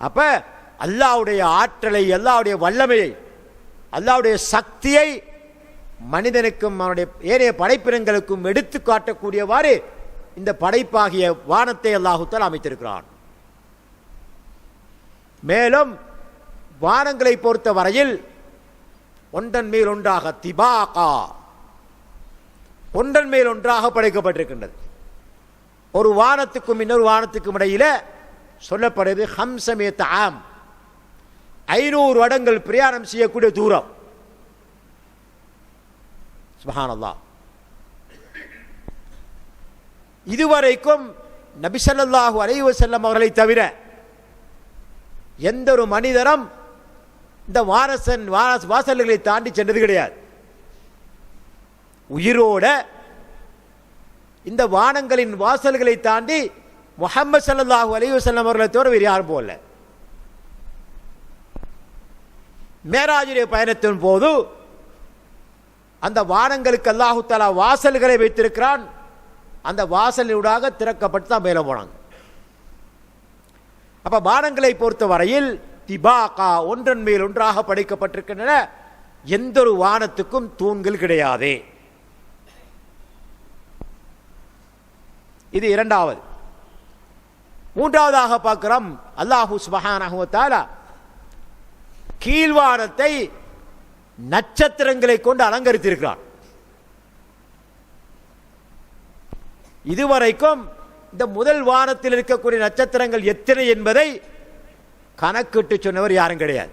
Speaker 1: அப்ப அல்லாஹ்வுடைய ஆற்றலை, அல்லாஹ்வுடைய வல்லமையை, அல்லாஹ்வுடைய சக்தியை மனிதனுக்கும் அவனுடைய ஏனைய படைப்பினங்களுக்கும் எடுத்து காட்டக்கூடியவாறு இந்த படைப்பாகிய வானத்தை அல்லாஹ் தஆலா அமைத்திருக்கிறான். மேலும் வானங்களை பொறுத்த வரையில் ஒன்றன் மேல் ஒன்றாக திபாகா, ஒன்றன் மேல் ஒன்றாக படைக்கப்பட்டிருக்கின்றது. ஒரு வானத்துக்கும் இன்னொரு வானத்துக்கும் இடையில சொல்லப்படுது 500 ஆம், 500 வருடங்கள் பிரயாணம் செய்யக்கூடிய தூரம். சுப்ஹானல்லாஹ். இதுவரைக்கும் நபி ஸல்லல்லாஹு அலைஹி வஸல்லம் அவர்களை தவிர எந்த ஒரு மனிதரும் இந்த வாசல்களை தாண்டி சென்றது கிடையாது. உயிரோட இந்த வானங்களின் வாசல்களை தாண்டி முஹம்மது ஸல்லல்லாஹு அலைஹி வஸல்லம் அவர்களை தவிர வேறு யாரும் போகல. மேராஜுடைய பயணத்தின் போது அந்த வானங்களுக்கு அல்லாஹு தஆலா வாசல்களை வைத்திருக்கிறான். அந்த வாசலினூடாக திறக்கப்பட்டு தான் மேலே போனாங்க. அப்ப வானங்களை பொறுத்த வரையில் திபாகா, ஒன்றன் மேல் ஒன்றாக படைக்கப்பட்டிருக்கின்றன. எந்த ஒரு வானத்துக்கும் தூண்கள் கிடையாது. இது இரண்டாவது. மூன்றாவதாக பார்க்கிறோம், அல்லாஹ் சுப்ஹானஹு வ தஆலா கீழ்வானத்தை நட்சத்திரங்களை கொண்டு அலங்கரித்திருக்கிறான். இதுவரைக்கும் இந்த முதல் வானத்தில் இருக்கக்கூடிய நட்சத்திரங்கள் எத்தனை என்பதை கணக்கிட்டு சொன்னவர் யாரும் கிடையாது.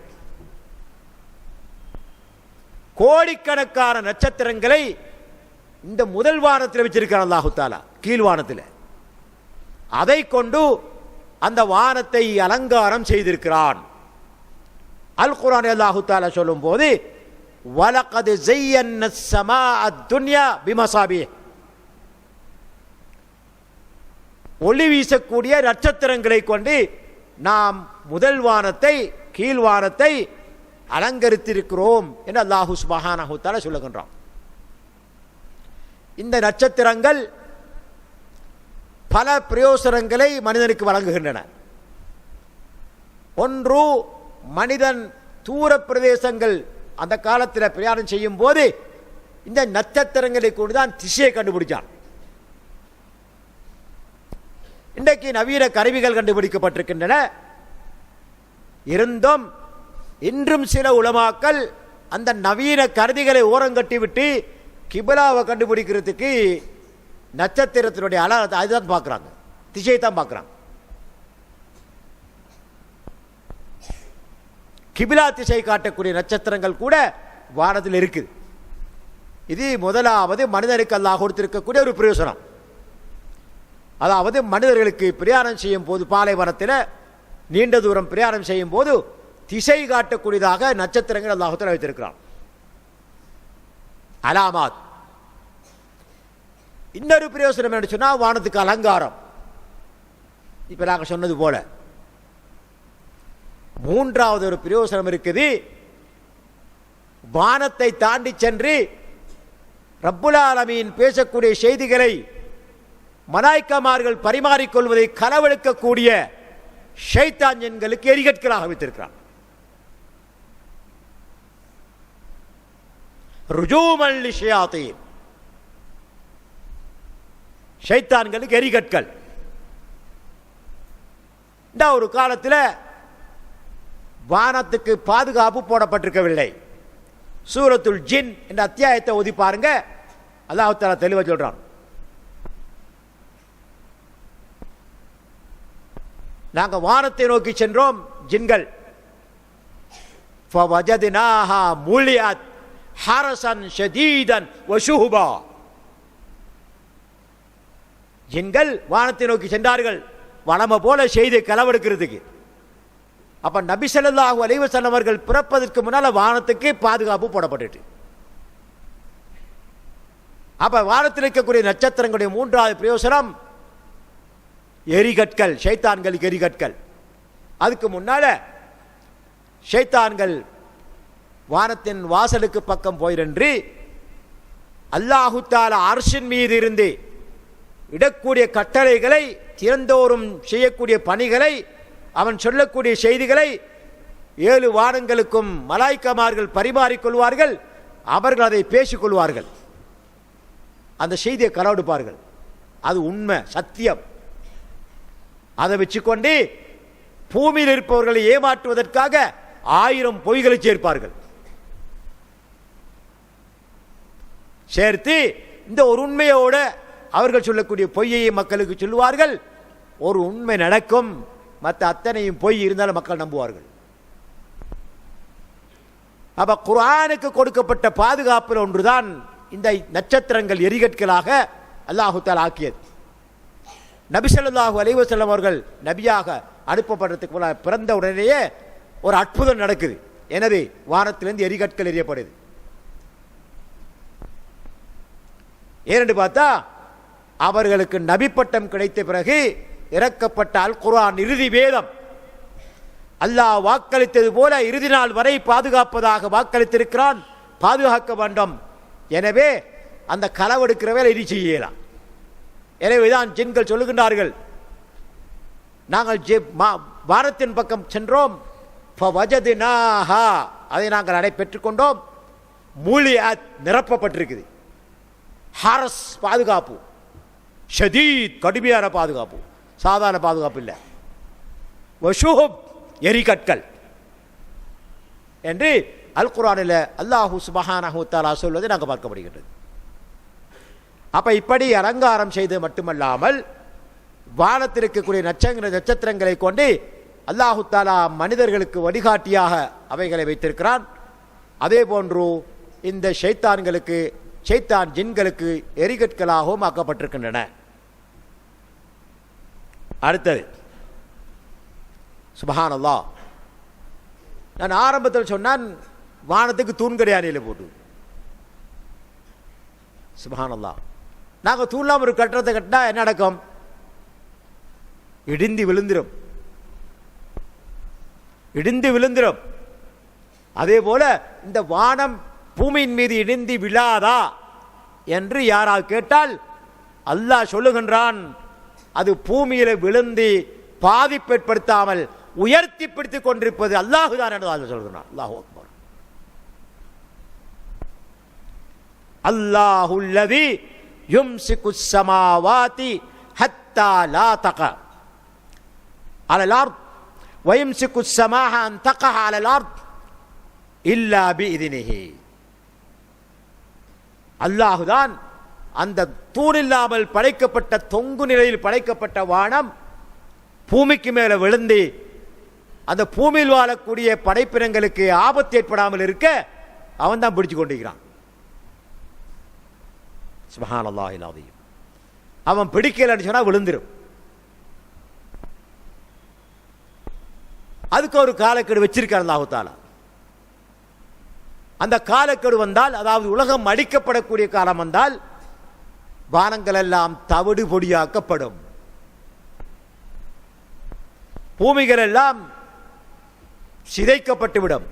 Speaker 1: கோடிக்கணக்கான நட்சத்திரங்களை இந்த முதல் வானத்தில் வச்சிருக்கிறான் அல்லாஹு தஆலா, கீழ்வானத்தில். அதை கொண்டு அந்த வானத்தை அலங்காரம் செய்திருக்கிறான். அல் குர்ஆன் அல்லாஹு தஆலா சொல்லும் போது வலகத் ஸய்யன்னா ஸமாஅ துன்யா பிமஸாபிஹ், ஒளி வீசக்கூடிய நட்சத்திரங்களை கொண்டு நாம் முதல் வானத்தை, கீழ்வானத்தை அலங்கரித்திருக்கிறோம் என்று அல்லாஹ் சுப்ஹானஹு வ தஆலா சொல்லுகின்றான். இந்த நட்சத்திரங்கள் பல பிரயோசனங்களை மனிதனுக்கு வழங்குகின்றன. ஒன்று, மனிதன் தூர பிரதேசங்கள் அந்த காலத்தில் பிரயாணம் செய்யும் போது இந்த நட்சத்திரங்களை கொண்டுதான் திசையை கண்டுபிடிச்சான். இன்றைக்கு நவீன கருவிகள் கண்டுபிடிக்கப்பட்டிருக்கின்றன. இருந்தும் இன்றும் சில உலமாக்கள் அந்த நவீன கருவிகளை ஓரங்கட்டிவிட்டு கிபிலாவை கண்டுபிடிக்கிறதுக்கு நட்சத்திரத்தினுடைய அதுதான் பார்க்குறாங்க, திசையை தான் பார்க்குறாங்க. கிபிலா திசை காட்டக்கூடிய நட்சத்திரங்கள் கூட வானத்தில் இருக்குது. இது முதலாவது மனிதனுக்கு அல்லாஹ் கொடுத்திருக்கக்கூடிய ஒரு பிரயோசனம். அதாவது மனிதர்களுக்கு பிரயாணம் செய்யும் போது பாலைவனத்தில் நீண்ட தூரம் பிரயாணம் செய்யும் போது திசை காட்டக்கூடியதாக நட்சத்திரங்கள் அல்லாஹ் வைத்திருக்கிறான். அலாமாத். இன்னொரு பிரயோசனம் என்ன சொன்னால் வானத்துக்கு அலங்காரம். இப்ப நாங்கள் சொன்னது போல மூன்றாவது ஒரு பிரயோசனம் இருக்குது. வானத்தை தாண்டி சென்று ரப்புல் ஆலமீன் பேசக்கூடிய செய்திகளை மலாய்க்கமார்கள் பரிமாறிக்கொள்வதை களவெடுக்கக்கூடிய ஷைத்தான் எண்களுக்கு எரிகட்களாக வைத்திருக்கிறான். ருஜூமன் லிஷயாத்தீன், ஷைத்தான்களுக்கு எரிகட்கள். இந்த ஒரு காலத்தில் வானத்துக்கு பாதுகாப்பு போடப்பட்டிருக்கவில்லை. சூரத்துல் ஜின் என்ற அத்தியாயத்தை ஓதி பாருங்க, அல்லாஹ் தஆலா தெளிவாக சொல்றான். நாங்கள் வானத்தை நோக்கி சென்றோம், ஜின்கள் ஃபவஜத்னாஹா முலிஅத் ஹரசன் ஷதீதன் வஷுஹபா. ஜின்கள் வானத்தை நோக்கி சென்றார்கள், வனம போல செய்தி களவெடுக்கிறதுக்கு. அப்ப நபி ஸல்லல்லாஹு அலைஹி வஸல்லம் அவர்கள் பிறப்பதற்கு முன்னால வானத்துக்கு பாதுகாப்பு போடப்பட்டுட்டு, அப்ப வானத்தில் இருக்கக்கூடிய நட்சத்திரங்களுடைய மூன்றாவது பிரயோசனம் எரிகட்கள், ஷைத்தான்களுக்கு எரிகட்கள். அதுக்கு முன்னால ஷைத்தான்கள் வானத்தின் வாசலுக்கு பக்கம் போயிரன்று அல்லாஹு தஆலா அர்ஷின் மீது இருந்து இடக்கூடிய கட்டளைகளை, திறந்தோறும் செய்யக்கூடிய பணிகளை, அவன் சொல்லக்கூடிய செய்திகளை 7 வானங்களுக்கும் மலாய்க்கமார்கள் பரிமாறிக்கொள்வார்கள். அவர்கள் அதை பேசிக்கொள்வார்கள், அந்த செய்தியை களவெடுப்பார்கள். அது உண்மை, சத்தியம். அதை வச்சுக்கொண்டு பூமியில் இருப்பவர்களை ஏமாற்றுவதற்காக 1000 பொய்களை சேர்ப்பார்கள். சேர்த்து இந்த ஒரு உண்மையோட அவர்கள் சொல்லக்கூடிய பொய்யை மக்களுக்கு சொல்லுவார்கள். ஒரு உண்மை நடக்கும், மற்ற அத்தனையும் பொய் இருந்தாலும் மக்கள் நம்புவார்கள். அப்ப குர்ஆனுக்கு கொடுக்கப்பட்ட பாதுகாப்பில் ஒன்றுதான் இந்த நட்சத்திரங்கள் எரிகட்களாக அல்லாஹு தஆலா ஆக்கியது. நபி ஸல்லல்லாஹு அலைஹி வஸல்லம் அவர்கள் நபியாக அனுப்பப்படுறதுக்கு பிறந்த உடனேயே ஒரு அற்புதம் நடக்குது. எனவே வானத்திலிருந்து எரிகட்கள் எரியப்படுது. ஏனென்று பார்த்தா அவர்களுக்கு நபி பட்டம் கிடைத்த பிறகு இறக்கப்பட்ட அல் குர்ஆன் இறுதி வேதம் அல்லாஹ் வாக்களித்தது போல இறுதி நாள் வரை பாதுகாப்பதாக வாக்களித்திருக்கிறான். பாதுகாக்க வேண்டும். எனவே அந்த களவெடுக்கிற வேலை இனி செய்யலாம். எனவேதான் ஜின்கள் சொல்லுகின்றார்கள், நாங்கள் வானத்தின் பக்கம் சென்றோம், அதை நாங்கள் அடை பெற்றுக்கொண்டோம். முலிஅத் நிரப்பப்பட்டிருக்குது. ஹரஸ் பாதுகாப்பு, ஷதீத் கடுமையான பாதுகாப்பு, சாதாரண பாதுகாப்பு இல்லை. வஷுஹப் எரிகட்கள் என்று அல் குர்ஆனில் அல்லாஹு சுப்ஹானஹு வ தஆலா சொல்வதை நாங்கள் பார்க்கப்படுகிறது. அப்ப இப்படி அலங்காரம் செய்து மட்டுமல்லாமல் வானத்தில் இருக்கக்கூடிய நட்சத்திரங்களை கொண்டு அல்லாஹு தஆலா மனிதர்களுக்கு வழிகாட்டியாக அவைகளை வைத்திருக்கிறான். அதே போன்று இந்த ஷைத்தான் ஜின்களுக்கு எரிகட்களாகவும் ஆக்கப்பட்டிருக்கின்றன. அடுத்தது சுப்ஹானல்லாஹ், நான் ஆரம்பத்தில் சொன்னான் வானத்துக்கு தூண்கடை அணையில் போட்டு. சுப்ஹானல்லாஹ், நாங்கள் தூண்லாம் ஒரு கட்டடத்தை கட்டினா என்ன நடக்கும்? இடிந்து விழுந்துரும். அதே போல இந்த வானம் பூமியின் மீது இடிந்து விழாதா என்று யாரால் கேட்டால் அல்லாஹ் சொல்லுகின்றான், அது பூமியில விழுந்து பாதிப்பு ஏற்படுத்தாமல் உயர்த்தி பிடித்துக் கொண்டிருப்பது அல்லாஹுதான் என்று அல்லாஹ் சொல்கிறான். அல்லாஹு அக்பர். அல்லாஹுல்லதி யும்சிகுஸ் ஸமாவாதி ஹத்தா லா தக அலல் அர்த் வ யும்சிகுஸ் ஸமாஹ அன் தகஹ அலல் அர்த் இல்லா பிஇذنஹி. அல்லாஹுதான் அந்த தூணில்லாமல் படைக்கப்பட்ட தொங்கு நிலையில் படைக்கப்பட்ட வானம் பூமிக்கு மேலே விழுந்து அந்த பூமியில் வாழக்கூடிய படைப்பினங்களுக்கு ஆபத்து ஏற்படாமல் இருக்க அவன் தான் பிடிச்சு கொண்டிருக்கிறான். சுப்ஹானல்லாஹில் அஸீம். அவன் பிடிக்கலன்னு சொன்னா விழுந்துரும். அதுக்கு ஒரு காலக்கெடு வச்சிருக்கார் அல்லாஹ் தஆலா. அந்த காலக்கெடு வந்தால், அதாவது உலகம் அழிக்கப்படக்கூடிய காலம் வந்தால், வானங்கள் எல்லாம் தவிடு பொடியாக்கப்படும், பூமிகள் எல்லாம் சிதைக்கப்பட்டுவிடும்,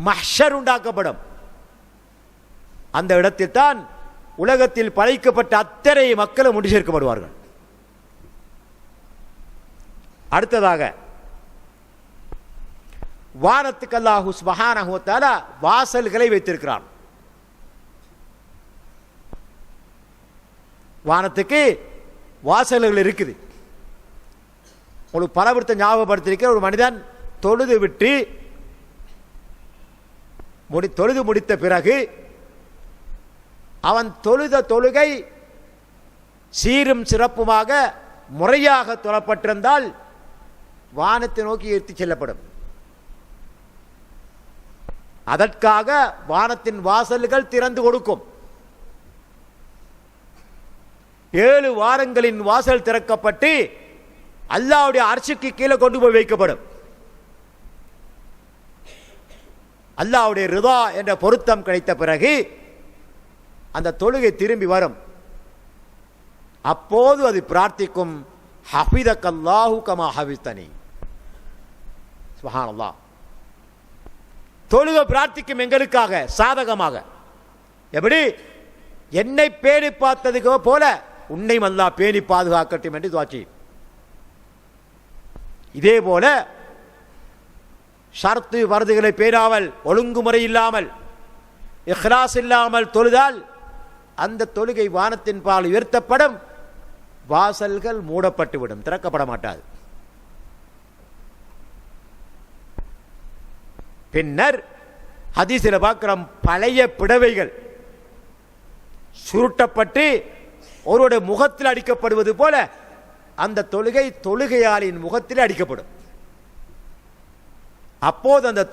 Speaker 1: மஹ்ஷர் உண்டாக்கப்படும். அந்த இடத்தில் தான் உலகத்தில் படைக்கப்பட்ட அத்தனை மக்களும் ஒன்று சேர்க்கப்படுவார்கள். அடுத்ததாக வானத்துக்கு அல்லாஹு சுப்ஹானஹு வ தஆலா வாசல்களை வைத்திருக்கிறான். வானத்துக்கு வாசல்கள் இருக்குது. உங்களுக்கு பலவிடத்தை ஞாபகப்படுத்திருக்க, ஒரு மனிதன் தொழுது விட்டு தொழுது முடித்த பிறகு அவன் தொழுத தொழுகை சீரும் சிறப்புமாக முறையாக தொழப்பட்டிருந்தால் வானத்தை நோக்கி எடுத்துச் செல்லப்படும். அதற்காக வானத்தின் வாசல்கள் திறந்து கொடுக்கும். 7 வாரங்களின் வாசல் திறக்கப்பட்டு அல்லாஹ்வுடைய அர்ஷுக்கு கீழே கொண்டு போய் வைக்கப்படும். அல்லாஹ்வுடைய ரிதா என்ற பொருத்தம் கிடைத்த பிறகு அந்த தொழுகை திரும்பி வரும். அப்போது அது பிரார்த்திக்கும், ஹஃபிதக்கல்லாஹு கமா ஹஃபிஸ்தனி. சுப்ஹானல்லாஹ். தொழுகை பிரார்த்திக்கும் எங்களுக்காக சாதகமாக. எப்படி? என்னை பேணி பார்த்ததுக்கு போல உன்னை அல்லாஹ் பேணி பாதுகாக்கட்டும் என்று துஆ செய்யும். இதே போல ஷர்த்து வர்துகளை பேராமல், ஒழுங்குமுறை இல்லாமல், இஹ்லாஸ் இல்லாமல் தொழுதால் அந்த தொழுகை வானத்தின் பால் உயர்த்தப்படும், வாசல்கள் மூடப்பட்டுவிடும், திறக்கப்பட மாட்டாது. பின்னர் ஹதீஸில் பார்க்கிறோம், பழைய பிடவைகள் சுருட்டப்பட்டு ஒருவருடைய முகத்தில் அடிக்கப்படுவது போல அந்த தொழுகையாளின் முகத்தில் அடிக்கப்படும். அப்போது அந்த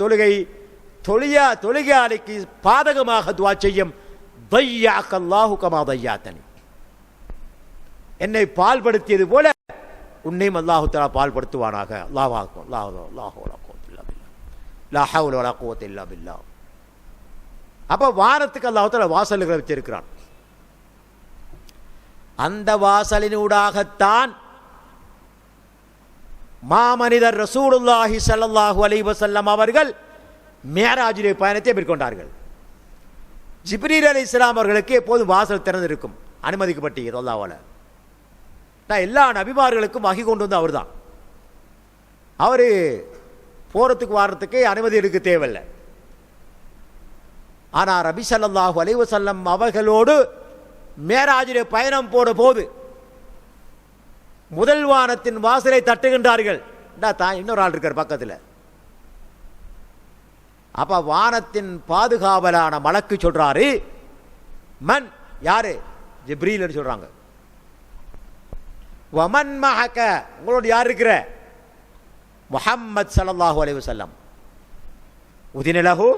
Speaker 1: தொழுகையாளிக்கு பாதகமாக துஆ செய்யும், தையஅக்கல்லாஹு கமா தையஅதனி. என்னை பால்படுத்தியது போல உன்னையும் அல்லாஹ் தஆலா பால்படுத்துவானாக. அல்லாஹ் அக்பர். லா ஹவ்ல வலா குவத்த இல்லா பில்லாஹ். அப்ப வானத்துக்கு அல்லாஹ் தஆலா வாசல்களை வச்சிருக்கிறான். அந்த வாசலினூடாகத்தான் மாமனிதர் ரசூலுல்லாஹி ஸல்லல்லாஹு அலைஹி வஸல்லம் அவர்கள் மிஅராஜிலே பயணத்தை மேற்கொண்டார்கள். ஜிப்ரீல் அலைஹிஸ்ஸலாம் அவர்களுக்கு எப்போதும் வாசல் திறந்திருக்கும், அனுமதிக்கப்பட்டது அல்லாஹ்வால. எல்லா நபிமார்களுக்கும் வஹி கொண்டு வந்து அவர் தான். அவர் போறதுக்கு வாரத்துக்கு அனுமதி எடுக்க தேவையில்லை. ஆனால் நபி ஸல்லல்லாஹு அலைஹி வஸல்லம் அவர்களோடு மேராஜிலே பயணம் போன போது முதல் வானத்தின் வாசலை தட்டுகின்றார்கள். இன்னொரு ஆள் இருக்கார் பக்கத்தில். அப்ப வானத்தின் பாதுகாவலான மலக்கு சொல்றாரு, மன், யாரு? ஜிப்ரீல் சொல்றாங்க. வமன் மஹக, உங்களோட யார் இருக்கிற? முஹம்மத் ஸல்லல்லாஹு அலைஹி வஸல்லம். உதினலஹு,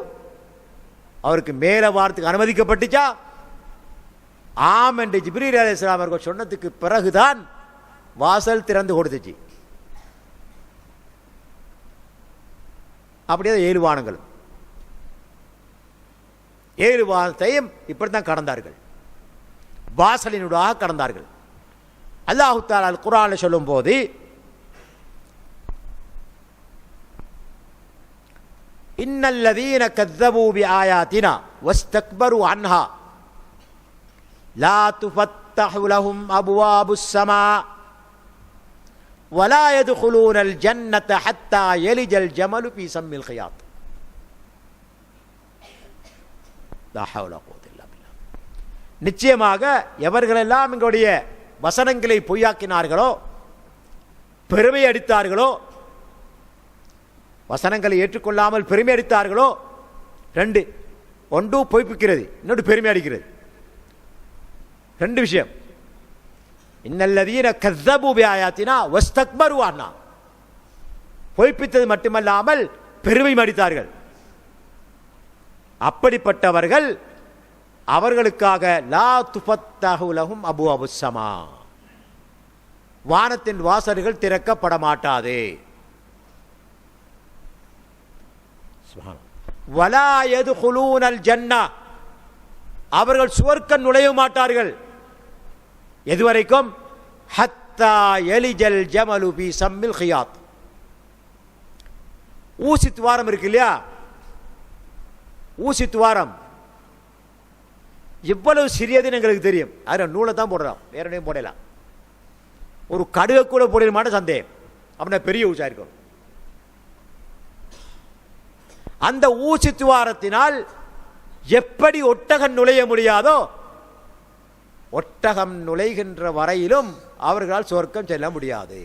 Speaker 1: அவருக்கு மேல வாரத்துக்கு அனுமதிக்கப்பட்டுச்சா? ஆம் என்று ஜிப்ரீல் அலைஹிஸ்ஸலாம் அவர்கள் சொன்னதுக்கு பிறகுதான் வாசல் திறந்து கொடுத்துச்சு. அப்படியே 7 வானங்களும் 7 வானத்தையும் இப்படித்தான் கடந்தார்கள், வாசலினூடாக கடந்தார்கள். அல்லாஹு தஆலா குர்ஆனில் சொல்லும் போது, இன்னல்லதீன கஸ்ஸபூ பிஆயாத்தினா வஸ்தக்பரு அன்ஹா லா துஃபத்தஹு லஹும் அப்வாபுஸ் ஸமா வலா யதுகுலூனல் ஜன்னத ஹத்தா யலிஜல் ஜமலு ஃபீ ஸம்மில் கியாத். லா ஹவ்ல வலா குவத்த இல்லா பில்லாஹ். நிச்சயமாக எவர்களெல்லாம் எங்களுடைய வசனங்களை பொய்யாக்கினார்களோ, பெருமை அடித்தார்களோ, வசனங்களை ஏற்றுக்கொள்ளாமல் பெருமை அடித்தார்களோ, 2 ஒன்று பொய்ப்பிக்கிறது, இன்னொன்று பெருமை அடிக்கிறது. ரெண்டு விஷயம். இன்னல்லதீன கஸ்ஸபு பிஆயாத்தினா வஸ்தக்பரு அன்ஹா, பொய்ப்பித்தது மட்டுமல்லாமல் பெருமை அடித்தார்கள். அப்படிப்பட்டவர்கள் அவர்களுக்காக லா துஃபத்தஹு லஹும் அபுவாபுஸ் ஸமா, வானத்தின் வாசல்கள் திறக்கப்பட மாட்டாது. வலா யதுகுலூனல் ஜன்னah, அவர்கள் சுவர்க்கம் நுழைய மாட்டார்கள். எதுவரைக்கும்? ஹத்தா யலிஜல் ஜமலு பி சம்மில் கியாத், ஊசி துவாரம் இருக்கு இல்லையா, ஊசி துவாரம் எவ்வளவு சிறியதுன்னு எங்களுக்கு தெரியும். அதில் நூலை தான் போடுறோம், வேற எதையும் போடலாம். ஒரு கடுகை கூட போடலாமான சந்தேகம், அப்படின்னா பெரிய ஊசா இருக்கும். அந்த ஊசி துவாரத்தினால் எப்படி ஒட்டகம் நுழைய முடியாதோ, ஒட்டகம் நுழைகின்ற வரையிலும் அவர்களால் சொர்க்கம் செல்ல முடியாது.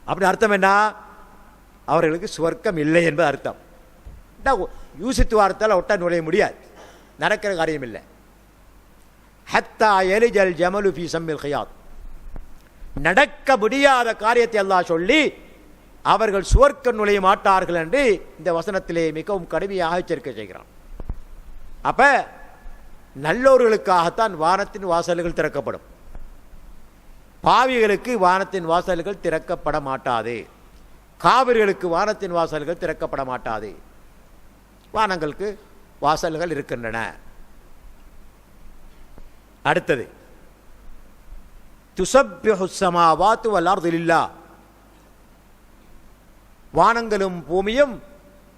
Speaker 1: அப்படி அர்த்தம் என்ன? அவர்களுக்கு சுவர்க்கம் இல்லை என்பது அர்த்தம். ஊசி துவாரத்தால் ஒட்டகம் நுழைய முடியாது, நடக்கிற காரியம் இல்லை. ஹத்தா யலிஜல் ஜமலு ஃபீ சம்மில் கியாத், நடக்க முடியாத காரியத்தை அல்லாஹ் சொல்லி அவர்கள் சுவர்க்கம் நுழைய மாட்டார்கள் என்று இந்த வசனத்திலே மிகவும் கடுமையாக எச்சரிக்கை செய்கிறான். அப்ப நல்லோர்களுக்காகத்தான் வானத்தின் வாசல்கள் திறக்கப்படும், பாவிகளுக்கு வானத்தின் வாசல்கள் திறக்கப்பட மாட்டாது, காவிர்களுக்கு வானத்தின் வாசல்கள் திறக்கப்பட மாட்டாது. வானங்களுக்கு வாசல்கள் இருக்கின்றன. அடுத்தது துஸப்பிஹு ஸமாவாத்து வல் அர்து லில்லாஹ், வானங்களும் பூமியும்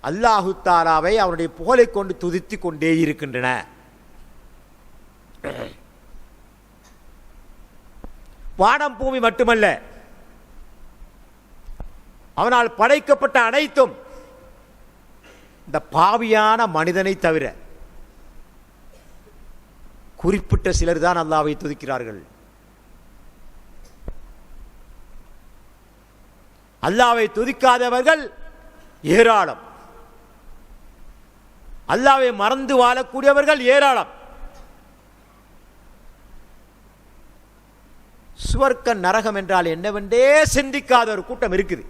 Speaker 1: அல்லாஹு தஆலாவை அவருடைய புகழை கொண்டு துதித்துக் கொண்டே இருக்கின்றன. வானம் பூமி மட்டுமல்ல, அவனால் படைக்கப்பட்ட அனைத்தும் இந்த பாவியான மனிதனை தவிர குறிப்பிட்ட சிலர் தான் அல்லாஹ்வை துதிக்கிறார்கள். அல்லாஹ்வை துதிக்காதவர்கள் ஏராளம், அல்லாஹ்வை மறந்து வாழக்கூடியவர்கள் ஏராளம். சுவர்க்க நரகம் என்றால் என்னவென்றே சிந்திக்காத ஒரு கூட்டம் இருக்குது.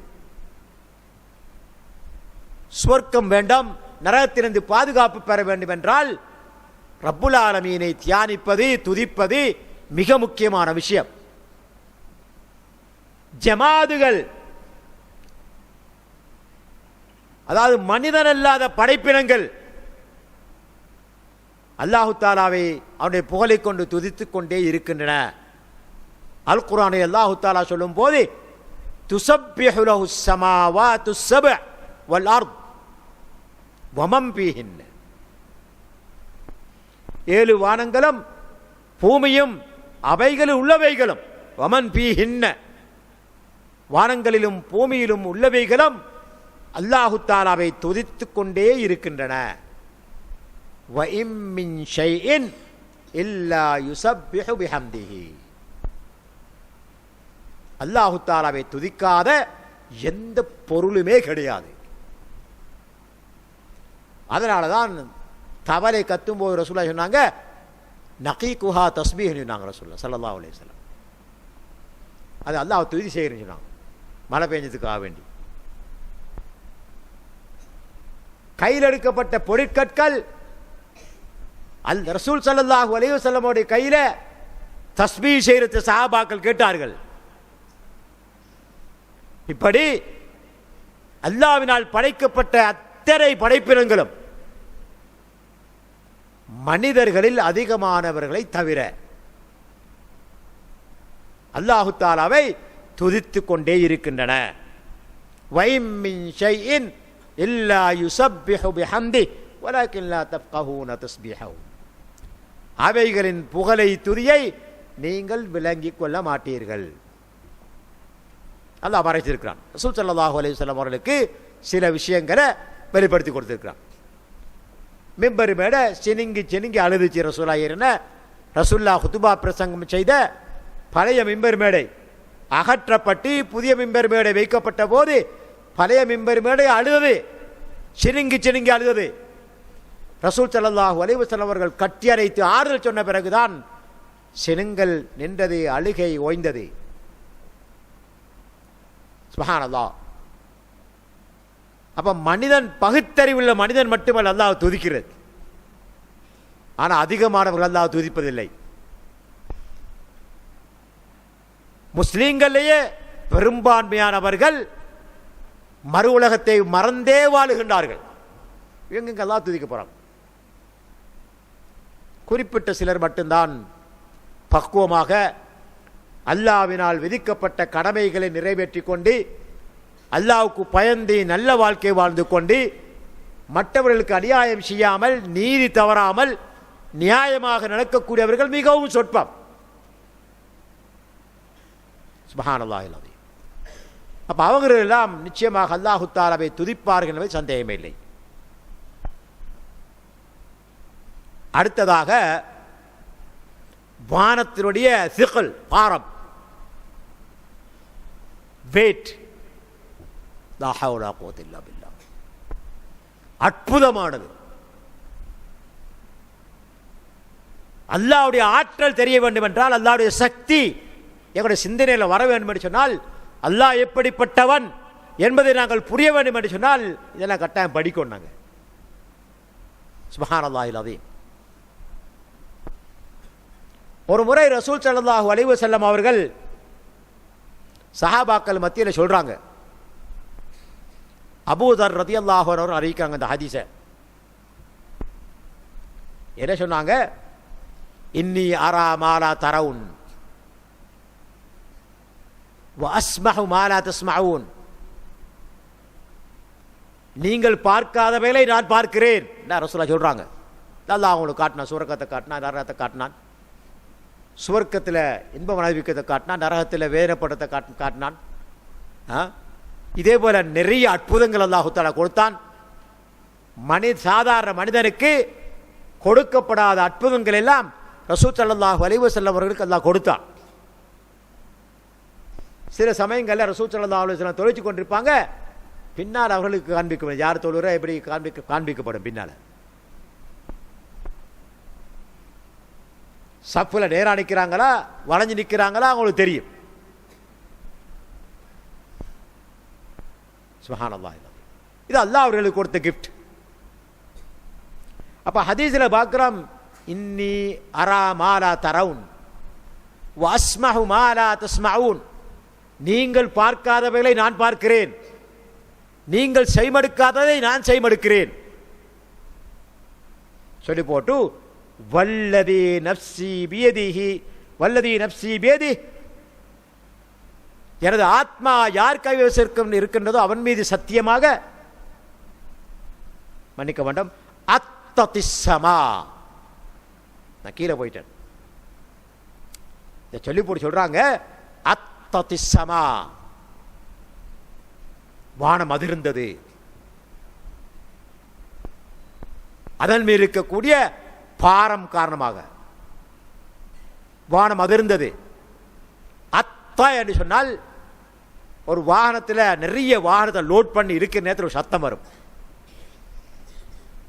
Speaker 1: சுவர்க்கம் வேண்டாம், நரகத்திலிருந்து பாதுகாப்பு பெற வேண்டும் என்றால் ரப்புல் ஆலமீனை தியானிப்பது, துதிப்பது மிக முக்கியமான விஷயம். ஜமாதுகள், அதாவது மனிதன் அல்லாத படைப்பினங்கள் அல்லாஹு தாலாவை அவனுடைய புகழை கொண்டு துதித்துக் கொண்டே இருக்கின்றன. அல் குர்ஆனை அல்லாஹு தாலா சொல்லும் போது துஸப்பிஹு லஹு ஸமாவாத்து ஸப்அ வல் அர்த் வமன் ஃபீஹின்ன, 7 வானங்களும் பூமியும் அவைகளில் உள்ளவைகளும், வமன் ஃபீஹின்ன, வானங்களிலும் பூமியிலும் உள்ளவைகளும் அல்லாஹு தாலாவை துதித்துக் கொண்டே இருக்கின்றன. வ இம் மின் ஷைஇன் இல்லா யுஸப்பிஹு பிஹம்திஹி, அல்லாஹு தாலாவை துதிக்காத எந்த பொருளுமே கிடையாது. அதனால தான் தவறை கத்தும்போது ரசூலுல்லாஹ் சொன்னாங்க, நகீகுஹா தஸ்பீஹ்னு சொன்னாங்க ரசூலுல்லாஹ் ஸல்லல்லாஹு அலைஹி வஸல்லம். அது அல்லாஹ் துதி செய்கிறேன்னு சொன்னாங்க, மழை பெஞ்சதுக்காக வேண்டி. கையில் எடுக்கப்பட்ட பொருட்கள் அல் ரசூல் ஸல்லல்லாஹு அலைஹி வஸல்லமோட கையில தஸ்பீஹ் செய்யறது சஹாபாக்கள் கேட்டார்கள். இப்படி அல்லாஹ்வினால் படைக்கப்பட்ட அத்தனை படைப்பினங்களும் மனிதர்களில் அதிகமானவர்களை தவிர அல்லாஹு தாலாவை துதித்துக் கொண்டே இருக்கின்றன. வைம் மின் ஷைஇன் இல்லா யுஸப்பிஹு பிஹம்தி வலக்கின் லா தஃப்கஹூன தஸ்பீஹஹு, அவைகளின் புகழை துதியை நீங்கள் விளங்கிக் கொள்ள மாட்டீர்கள். அல்லாஹ் மறைத்திருக்கிறான். ரசூல் ஸல்லல்லாஹு அலைஹி வஸல்லம் அவர்களுக்கு சில விஷயங்களை வெளிப்படுத்தி கொடுத்திருக்கிறான். மிம்பர் மேட சினிங்கி சினிங்கி அழுதுச்சு ரசூலா. ஏறின ரசூல்லா ஹுதுபா பிரசங்கம் செய்த பழைய மிம்பர் மேடை அகற்றப்பட்டு புதிய மிம்பர் மேடை வைக்கப்பட்ட போது பழைய மிம்பர் மேடை அழுதது, சினிங்கி சினிங்கி அழுதது. ரசூல் ஸல்லல்லாஹு அலைஹி வஸல்லம் அவர்கள் கட்டி அணைத்து ஆறுதல் சொன்ன பிறகுதான் சினங்கள் நின்றது, அழுகை ஓய்ந்தது. சுப்ஹானல்லாஹ். அப்ப மனிதன், பகுத்தறிவுள்ள மனிதன் மட்டுமல்ல அல்லாஹ் துதிக்கிறது. ஆனால் அதிகமானவர்கள் அல்லாஹ் துதிப்பதில்லை. முஸ்லீம்களிலேயே பெரும்பான்மையானவர்கள் மறு உலகத்தை மறந்தே வாழுகின்றார்கள். இவங்க அல்லாஹ் துதிக்க போறாங்க. குறிப்பிட்ட சிலர் மட்டும்தான் பக்குவமாக அல்லாஹ்வினால் விதிக்கப்பட்ட கடமைகளை நிறைவேற்றி கொண்டு அல்லாஹ்வுக்கு பயந்து நல்ல வாழ்க்கை வாழ்ந்து கொண்டு மற்றவர்களுக்கு அநியாயம் செய்யாமல் நீதி தவறாமல் நியாயமாக நடக்கக்கூடியவர்கள் மிகவும் சொற்பம். சுப்ஹானல்லாஹ். அப்ப அவர்கள் எல்லாம் நிச்சயமாக அல்லாஹு தஆலாவை துதிப்பார்கள் என்பது சந்தேகமே இல்லை. அடுத்ததாக வானத்தினுடைய சிகல், பாரம், வெயிட், லா ஹவ்ல வலா குவத்த இல்லா பில்லாஹ், அற்புதமானது. அல்லாஹ்வுடைய ஆற்றல் தெரிய வேண்டும் என்றால், அல்லாஹ்வுடைய சக்தி எங்களுடைய சிந்தனையில் வர வேண்டும் என்று சொன்னால், அல்லாஹ் எப்படிப்பட்டவன் என்பதை நாங்கள் புரிய வேண்டும் என்று சொன்னால் இதெல்லாம் கட்டாயம் படிக்கணும். நாங்கள் சுப்ஹானல்லாஹில் அஸீம். ஒரு முறை ரசூல் ஸல்லல்லாஹு அலைஹி வஸல்லம் அவர்கள் சஹாபாக்கள் மத்தியில் சொல்றாங்க, அபூதர் ரலியல்லாஹு அன்ஹு அறிவிக்கிறாங்க இந்த ஹதீஸை. என்ன சொன்னாங்க? இன்னி அரா மாலா தரவுன் வ அஸ்மஹு மாலா தஸ்மஊன். நீங்கள் பார்க்காதவைகளை நான் பார்க்கிறேன். ரசூலுல்லாஹ் சொல்றாங்க. அல்லாஹ் அவங்களுக்கு காட்டினான், சுவர்க்கத்தை காட்டினான், நரகத்தை காட்டினான். சுவர்க்கத்தில் இன்பம் அனுபவிக்கிறதை காட்டினான், நரகத்தில் வேதனைப்படத்தை காட்டினான். இதே போல நிறைய அற்புதங்கள் அல்லாஹ் தஆலா கொடுத்தான். சாதாரண மனிதனுக்கு கொடுக்கப்படாத அற்புதங்கள் எல்லாம் ரசூல் ஸல்லல்லாஹு அலைஹி வஸல்லம் அவர்களுக்கு அல்லாஹ் கொடுத்தான். சில சமயங்களில் ரசூல் ஸல்லல்லாஹு அலைஹி வஸல்லம் தொழுச்சு கொண்டிருப்பாங்க, பின்னால் அவர்களுக்கு காண்பிக்கப்படும். யார் தொழுகிற எப்படி காண்பிக்கப்படும். பின்னால் சஃப்ல நேரா நிற்கிறாங்களா வளைஞ்சு நிற்கிறாங்களா அவங்களுக்கு தெரியும். சுப்ஹானல்லாஹ். இது அல்லாஹ் அவர்களுக்கு கொடுத்த கிஃப்ட். அப்ப ஹதீஸ்ல பார்க்கிறோம், இன்னி அரா மாலா தரவுன் வ அஸ்மஹு மாலா தஸ்மஊன். நீங்கள் பார்க்காதவைகளை நான் பார்க்கிறேன், நீங்கள் செய்மடுக்காததை நான் செய்மடுக்கிறேன் சொல்லி போட்டு வல்லதி நஃப்ஸி பியதிஹி வல்லதி நஃப்ஸி பியதிஹி, எனது ஆத்மா யார் கைவசம் இருக்கின்றதோ அவன் மீது சத்தியமாக, மன்னிக்க வேண்டும், அத்ததிஸ்ஸமா. நான் கீழே போயிட்டேன். இதை சொல்லி போட்டு சொல்றாங்க, அத்ததிஸ்ஸமா, வானம் அதிர்ந்தது. அதன் மீது இருக்கக்கூடிய பாரம் காரணமாக வானம் அதிர்ந்தது. அத்தா என்று சொன்னால், ஒரு வாகனத்தில் நிறைய வாகனத்தை லோட் பண்ணி இருக்கிற நேரத்தில் ஒரு சத்தம் வரும்.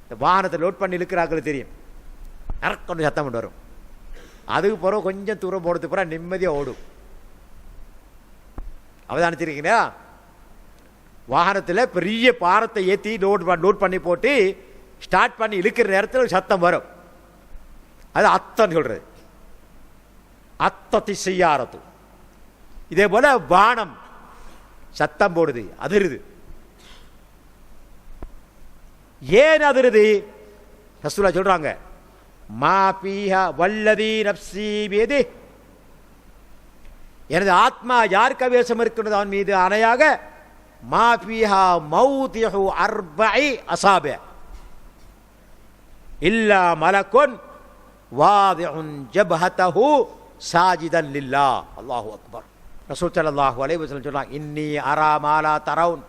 Speaker 1: இந்த வாகனத்தை லோட் பண்ணி இருக்கிறார்கள் தெரியும், இறக்கொண்டு சத்தம் கொண்டு வரும். அதுக்கு பிறகு கொஞ்சம் தூரம் போடுறதுக்கு பிறகு நிம்மதியாக ஓடும். அவதானிச்சிருக்கீங்களா? வாகனத்தில் பெரிய பாரத்தை ஏற்றி லோட் பண்ணி போட்டு ஸ்டார்ட் பண்ணி இழுக்கிற நேரத்தில் ஒரு சத்தம் வரும். அது அத்தன்னு சொல்றது. அத்தத்தி செய்யாரத்து. இதே போல வானம் சத்தம் போடுது, அதிருது. ஏன் அதிருது? ரசூலுல்லாஹ் சொல்றாங்க, மா பீஹா வல்லதி நஃப்ஸி பியதிஹி, எனது ஆத்மா யார் கைவசம் இருக்கின்றது அவன் மீது ஆணையாக, மா பீஹா மௌதிஹு அர்பஇ அஸாபி இல்லா மலக்குன் வாதிஉன் ஜபஹதஹு சாஜிதன் லில்லாஹ். அல்லாஹு அக்பர். ரசூல் ஸல்லல்லாஹு அலைஹி வஸல்லம் சொல்றாங்க, இன்னி அரா மா லா தரவுன்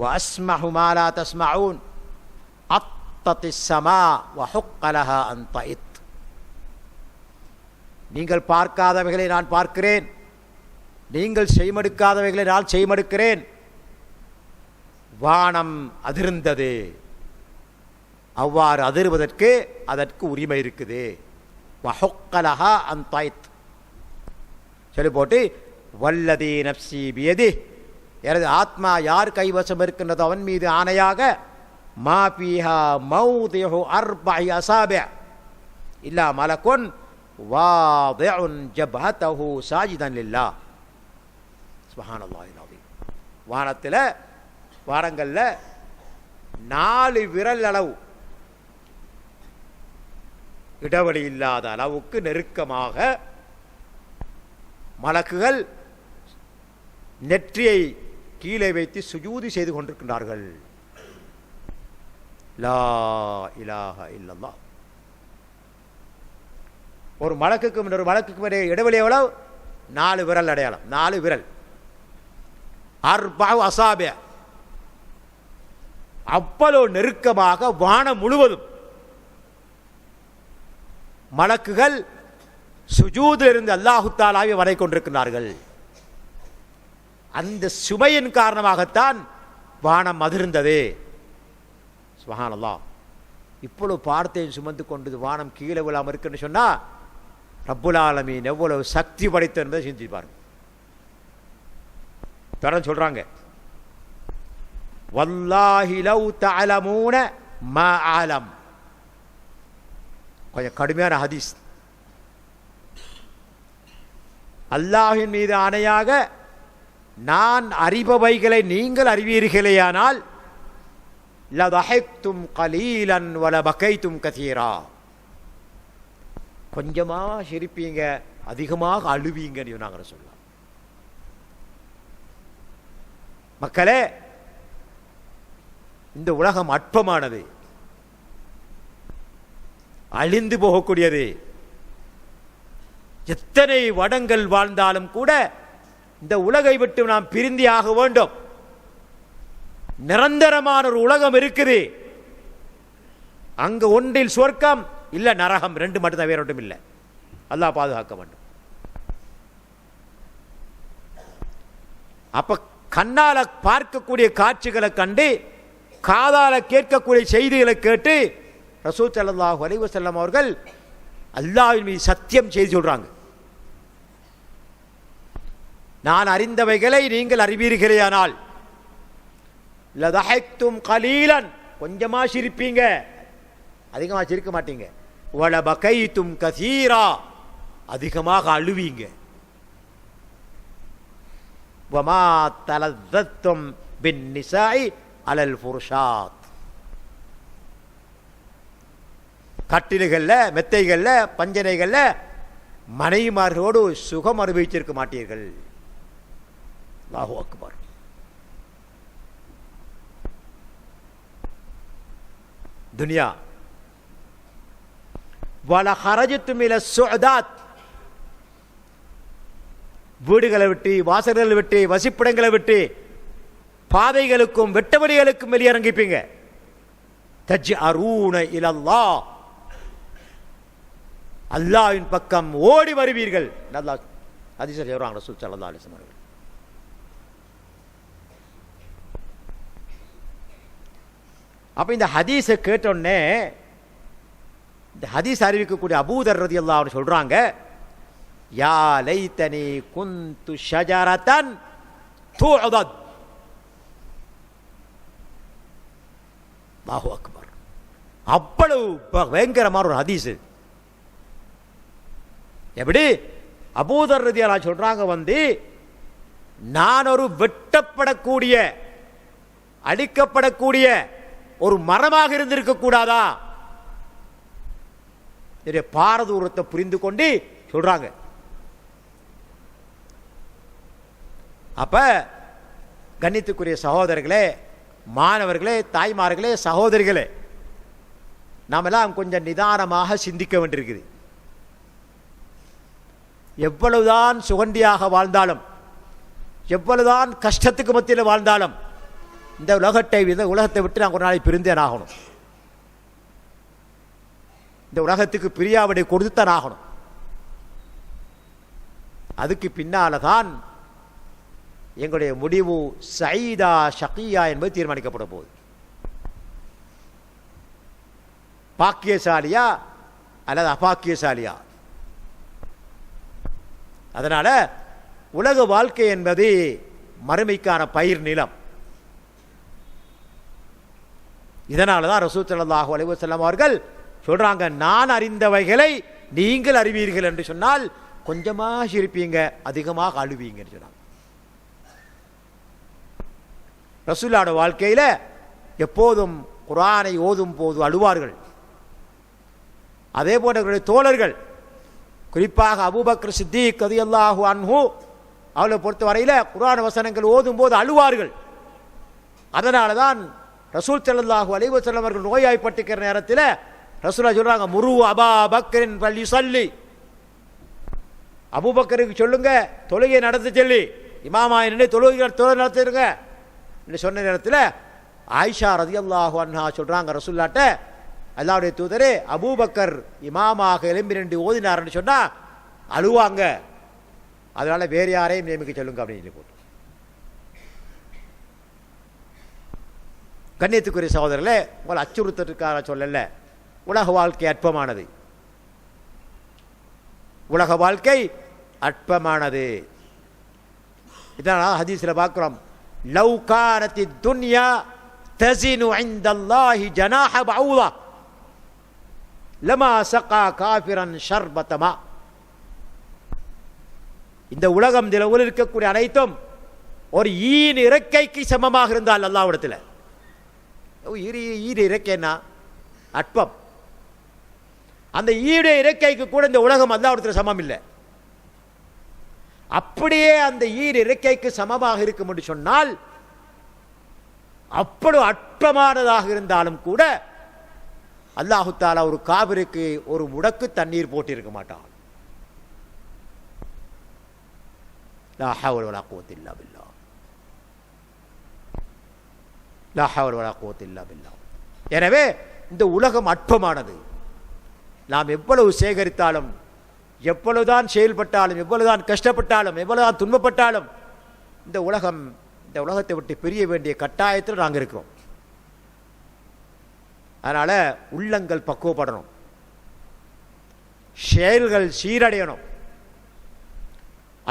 Speaker 1: வ அஸ்மஹு மா லா தஸ்மஊன் அத்தத்திஸ் ஸமா வ ஹுக்க லஹா அன் தஇத். நீங்கள் பார்க்காதவைகளை நான் பார்க்கிறேன், நீங்கள் செய்மடுக்காதவைகளை நான் செய்மடுக்கிறேன். வானம் அதிர்ந்தது. அவ்வாறு அதிர்வதற்கு அதற்கு உரிமை இருக்குது. வஹுக்கலஹா அன் தைத் சொல்லி போட்டு வல்லதி நப்சி பியதி, எனது ஆத்மா யார் கைவசம் இருக்கின்றதோ அவன் மீது ஆணையாக, மா பீஹா மௌதிஹு அர்பஇ அஸாபி இல்லா மலக்குன் வாதிஉன் ஜப்ஹதஹு சாஜிதன் லில்லாஹ். சுப்ஹானல்லாஹில் அஸீம். வானத்தில் வாரங்களில் 4 விரல் அளவு இடைவெளி இல்லாத அளவுக்கு நெருக்கமாக மலக்குகள் நெற்றியை கீழே வைத்து சுஜூதி செய்து கொண்டிருக்கின்றார்கள். லா இலாஹ இல்லல்லாஹ். ஒரு மலக்குக்கும் இன்னொரு மலக்குக்கும் இடைவெளி எவ்வளவு? 4 விரல் அடையாளம். 4 விரல். அர்பஉ அஸாபி, அவ்வளவு நெருக்கமாக வானம் முழுவதும் மலக்குகள் சுஜூதில் இருந்து அல்லாஹு தஆலாவை வரை கொண்டிருக்கிறார்கள். அந்த சுமையின் காரணமாகத்தான் வானம் அதிர்ந்தது. சுப்ஹானல்லாஹ். இப்பொழுது பார்த்தேன் சுமந்து கொண்டு வானம் கீழே விழாமல் இருக்குன்னு சொன்னா ரப்புல் ஆலமீன் எவ்வளவு சக்தி படைத்த என்பதை சிந்திப்பார்கள். தொடர்ந்து சொல்றாங்க, வல்லாஹி லவ் தஅலமூன மா அலம். கொஞ்சம் கடுமையான ஹதீஸ். அல்லாஹ்வின் மீது ஆணையாக, நான் அறிபவைகளை நீங்கள் அறிவீர்களேயானால் லதஹக்தும் கலீலன் வலபகைத்தும் கதீரா, கொஞ்சமாக சிரிப்பீங்க, அதிகமாக அழுவீங்கன்னு நாங்கள் சொல்லலாம். மக்களே, இந்த உலகம் அற்பமானது, அழிந்து போகக்கூடியது. எத்தனை வடங்கள் வாழ்ந்தாலும் கூட இந்த உலகை விட்டு நாம் பிரிந்தே ஆக வேண்டும். நிரந்தரமான ஒரு உலகம் இருக்குது. அங்க ஒன்றில் சொர்க்கம் இல்ல நரகம், 2 மட்டும் வேற ஒன்றும் இல்லை. அல்லாஹ் பாதுகாக்க வேண்டும். அப்ப கண்ணால பார்க்கக்கூடிய காட்சிகளை கண்டு, காதால கேட்கக்கூடிய செய்திகளை கேட்டு ரசூல் ஸல்லல்லாஹு அலைஹி வஸல்லம் அவர்கள் அல்லாஹ்வின் மீது சத்தியம் செய்து சொல்றாங்க, நான் அறிந்தவைகளை நீங்கள் அறிவீர்களேயானால் லதஹக்தும் கலீலன், கொஞ்சமா சிரிப்பீங்க, அதிகமா சிரிக்க மாட்டீங்க. வலபகைத்தும் கஸீரா, அதிகமாக அழுவீங்க. வமா தலzzத்தும் பின்னிசாஇ அலல் ஃபுர்ஷாத், கட்டில்கள்ல மெத்தைகள்ல பஞ்சனைகள்ல மனைவிமார்களோடு சுகம் அனுபவிச்சிருக்க மாட்டீர்கள். அல்லாஹு அக்பர். துனியா வல ஹரஜத்தும் இல சுஅதாத், வீடுகளை விட்டு வாசல்களை விட்டு வசிப்பிடங்களை விட்டு பாதைகளுக்கும் வெட்டவெளிகளுக்கும் வெளியிறங்கிப்பீங்க. தஜ்அரூன இலல்லாஹ், அல்லாஹ்வின் பக்கம் ஓடி வருவீர்கள். நல்லா ஹதீஸ்ல சொல்றாங்க ரசூல் ஸல்லல்லாஹு அலைஹி வஸல்லம். அப்ப இந்த ஹதீஸை கேட்டோடனே, இந்த ஹதீஸ் அறிவிக்கக்கூடிய அபூதர் ரலியல்லாஹு அன்ஹு சொல்றாங்க, யா லைத்தனி குந்து ஷஜரத்தன் துஅதத். அல்லாஹு அக்பர். அவ்வளவு பயங்கரமான ஒரு ஹதீஸ். எப்படி அபூதர் ரலியல்லாஹு அன்ஹு சொல்றாங்க, நான் ஒரு வெட்டப்படக்கூடிய அழிக்கப்படக்கூடிய ஒரு மரமாக இருந்திருக்க கூடாதா? பாரதூரத்தை புரிந்து கொண்டு சொல்றாங்க. அப்ப கண்ணியத்துக்குரிய சகோதரர்களே, மாணவர்களே, தாய்மார்களே, சகோதரிகளே, நாம் எல்லாம் கொஞ்சம் நிதானமாக சிந்திக்க வேண்டியிருக்குது. எவ்வளவுதான் சுகண்டியாக வாழ்ந்தாலும், எவ்வளவுதான் கஷ்டத்துக்கு மத்தியில் வாழ்ந்தாலும், இந்த உலகத்தை விட்டு நாங்கள் ஒரு நாளைக்கு பிரிந்தேன் ஆகணும். இந்த உலகத்துக்கு பிரியாவிடை கொடுத்துத்தான் ஆகணும். அதுக்கு பின்னால தான் எங்களுடைய முடிவு சயீதா ஷகியா என்பது தீர்மானிக்கப்பட போகுது. பாக்கியசாலியா அல்லது அபாக்கியசாலியா? அதனால உலக வாழ்க்கை என்பது மறுமைக்கான பயிர் நிலம். இதனால தான் ரசூல் ஸல்லல்லாஹு அலைஹி வஸல்லம் அவர்கள் சொல்றாங்க, நான் அறிந்தவைகளை நீங்கள் அறிவீர்கள் என்று சொன்னால் கொஞ்சமாக சிரிப்பீங்க, அதிகமாக அழுவீங்கன்னு சொன்னாங்க. ரசூலுல்லாஹ்வுடைய வாழ்க்கையில் எப்போதும் குர்ஆனை ஓதும் போது அழுவார்கள். அதே போன்ற தோழர்கள், குறிப்பாக அபூபக்கர் சித்தீக் ரலியல்லாஹு அன்ஹு அவளை பொறுத்த வரையில் குர்ஆன் வசனங்கள் ஓதும் போது அழுவார்கள். அதனால தான் ரசூல் ஸல்லல்லாஹு அலைஹி வஸல்லம் அவர்கள் நோயாய்ப்பட்டிருக்கிற நேரத்தில் ரசூலுல்லாஹ் சொல்றாங்க, முரு அபா பக்கரின் ஃபல்யுஸல்லி, அபூபக்கருக்கு சொல்லுங்க தொழுகை நடத்த சொல்லி, இமாமாய் நின்று தொழுகை நடத்திடுங்க என்று சொன்ன நேரத்தில் ஆயிஷா ரலியல்லாஹு அன்ஹா சொல்றாங்க ரசூலுல்லாஹ்ட்ட, அல்லாஹ்வுடைய தூதரே, அபூபக்கர் இமாமாக எழும்பி நின்று ஓதினார்னு சொன்னா அழுவாங்க, அதனால வேறு யாரையும் நியமிக்க சொல்லுங்க அப்படின்னு சொல்லி போட்டு. கண்ணியத்துக்குரிய சகோதரர்களே, உங்களை அச்சுறுத்தலுக்காக சொல்லல, உலக வாழ்க்கை அற்பமானது. உலக வாழ்க்கை அற்பமானது. இதனால் ஹதீஸில் பார்க்கிறோம், லவ் கானத்தி துன்யா தஸினு இன்தல்லாஹி ஜனாஹ பஊதா லமா ஸகா காஃபிரன் ஷர்பதமா. இந்த உலகம் உலகில் இருக்கக்கூடிய அனைத்தும் ஒரு ஈன் இறக்கைக்கு சமமாக இருந்தால் அல்லாஹ்விடத்தில், ஈடு இறக்கைன்னா அற்பம், அந்த ஈடு இறக்கைக்கு கூட இந்த உலகம் அல்லாஹ்விடத்தில் சமம் இல்லை. அப்படியே அந்த ஈடு இறக்கைக்கு சமமாக இருக்கும் என்று சொன்னால், அவ்வளவு அற்பமானதாக இருந்தாலும் கூட அல்லாஹு தஆலா ஒரு காபிருக்கு ஒரு முடக்கு தண்ணீர் போட்டிருக்க மாட்டான். லா ஹவ்ல வலா குவத்த இல்லா பில்லாஹ், லா ஹவ்ல வலா குவத்த இல்லா பில்லாஹ். எனவே இந்த உலகம் அற்பமானது. நாம் எவ்வளவு சேகரித்தாலும், எவ்வளவுதான் செயல்பட்டாலும், எவ்வளவுதான் கஷ்டப்பட்டாலும், எவ்வளவுதான் துன்பப்பட்டாலும் இந்த உலகத்தை விட்டு பிரிய வேண்டிய கட்டாயத்தில் நாங்கள் இருக்கிறோம். அதனால உள்ளங்கள் பக்குவப்படணும், செயல்கள் சீரடையணும்,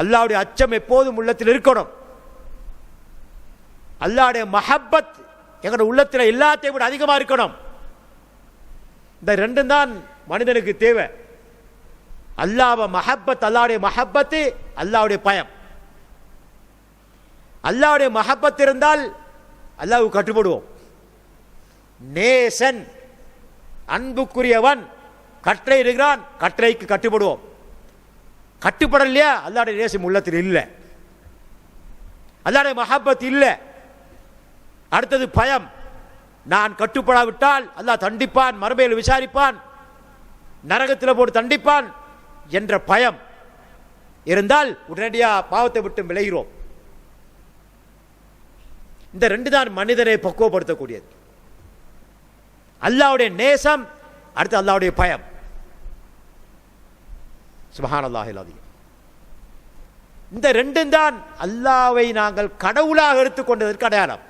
Speaker 1: அல்லாஹ்வுடைய அச்சம் எப்போதும் உள்ளத்தில் இருக்கணும், அல்லாஹ்வுடைய மஹப்பத் எங்களுடைய உள்ளத்தில் எல்லாத்தையும் விட அதிகமாக இருக்கணும். இந்த ரெண்டும் தான் மனிதனுக்கு தேவை. அல்லாஹ்வை மஹப்பத், அல்லாஹ்வுடைய மஹப்பத்து, அல்லாஹ்வுடைய பயம். அல்லாஹ்வுடைய மஹப்பத் இருந்தால் அல்லாஹ்வுக்கு கட்டுப்படுவோம். நேசன், அன்புக்குரியவன், கட்டளை இருக்கிறான், கட்டளைக்கு கட்டுப்படுவோம். கட்டுப்படலையா அல்லாஹ்வுடைய நேசம் உள்ளத்தில் இல்லை, அல்லாஹ்வுடைய மஹப்பத் இல்லை. அடுத்தது பயம். நான் கட்டுப்படாவிட்டால் அல்லாஹ் தண்டிப்பான், மறுமையில் விசாரிப்பான், நரகத்தில் போட்டு தண்டிப்பான் என்ற பயம் இருந்தால் உடனடியாக பாவத்தை விட்டு விளைகிறோம். இந்த ரெண்டு தான் மனிதனை பக்குவப்படுத்தக்கூடியது. அல்லாஹ்வுடைய நேசம், அடுத்து அல்லாஹ்வுடைய பயம். சுப்ஹானல்லாஹில் அஸீம். இந்த ரெண்டும் தான் அல்லாஹ்வை நாங்கள் கடவுளாக எடுத்துக்கொண்டதற்கு அடையாளம்.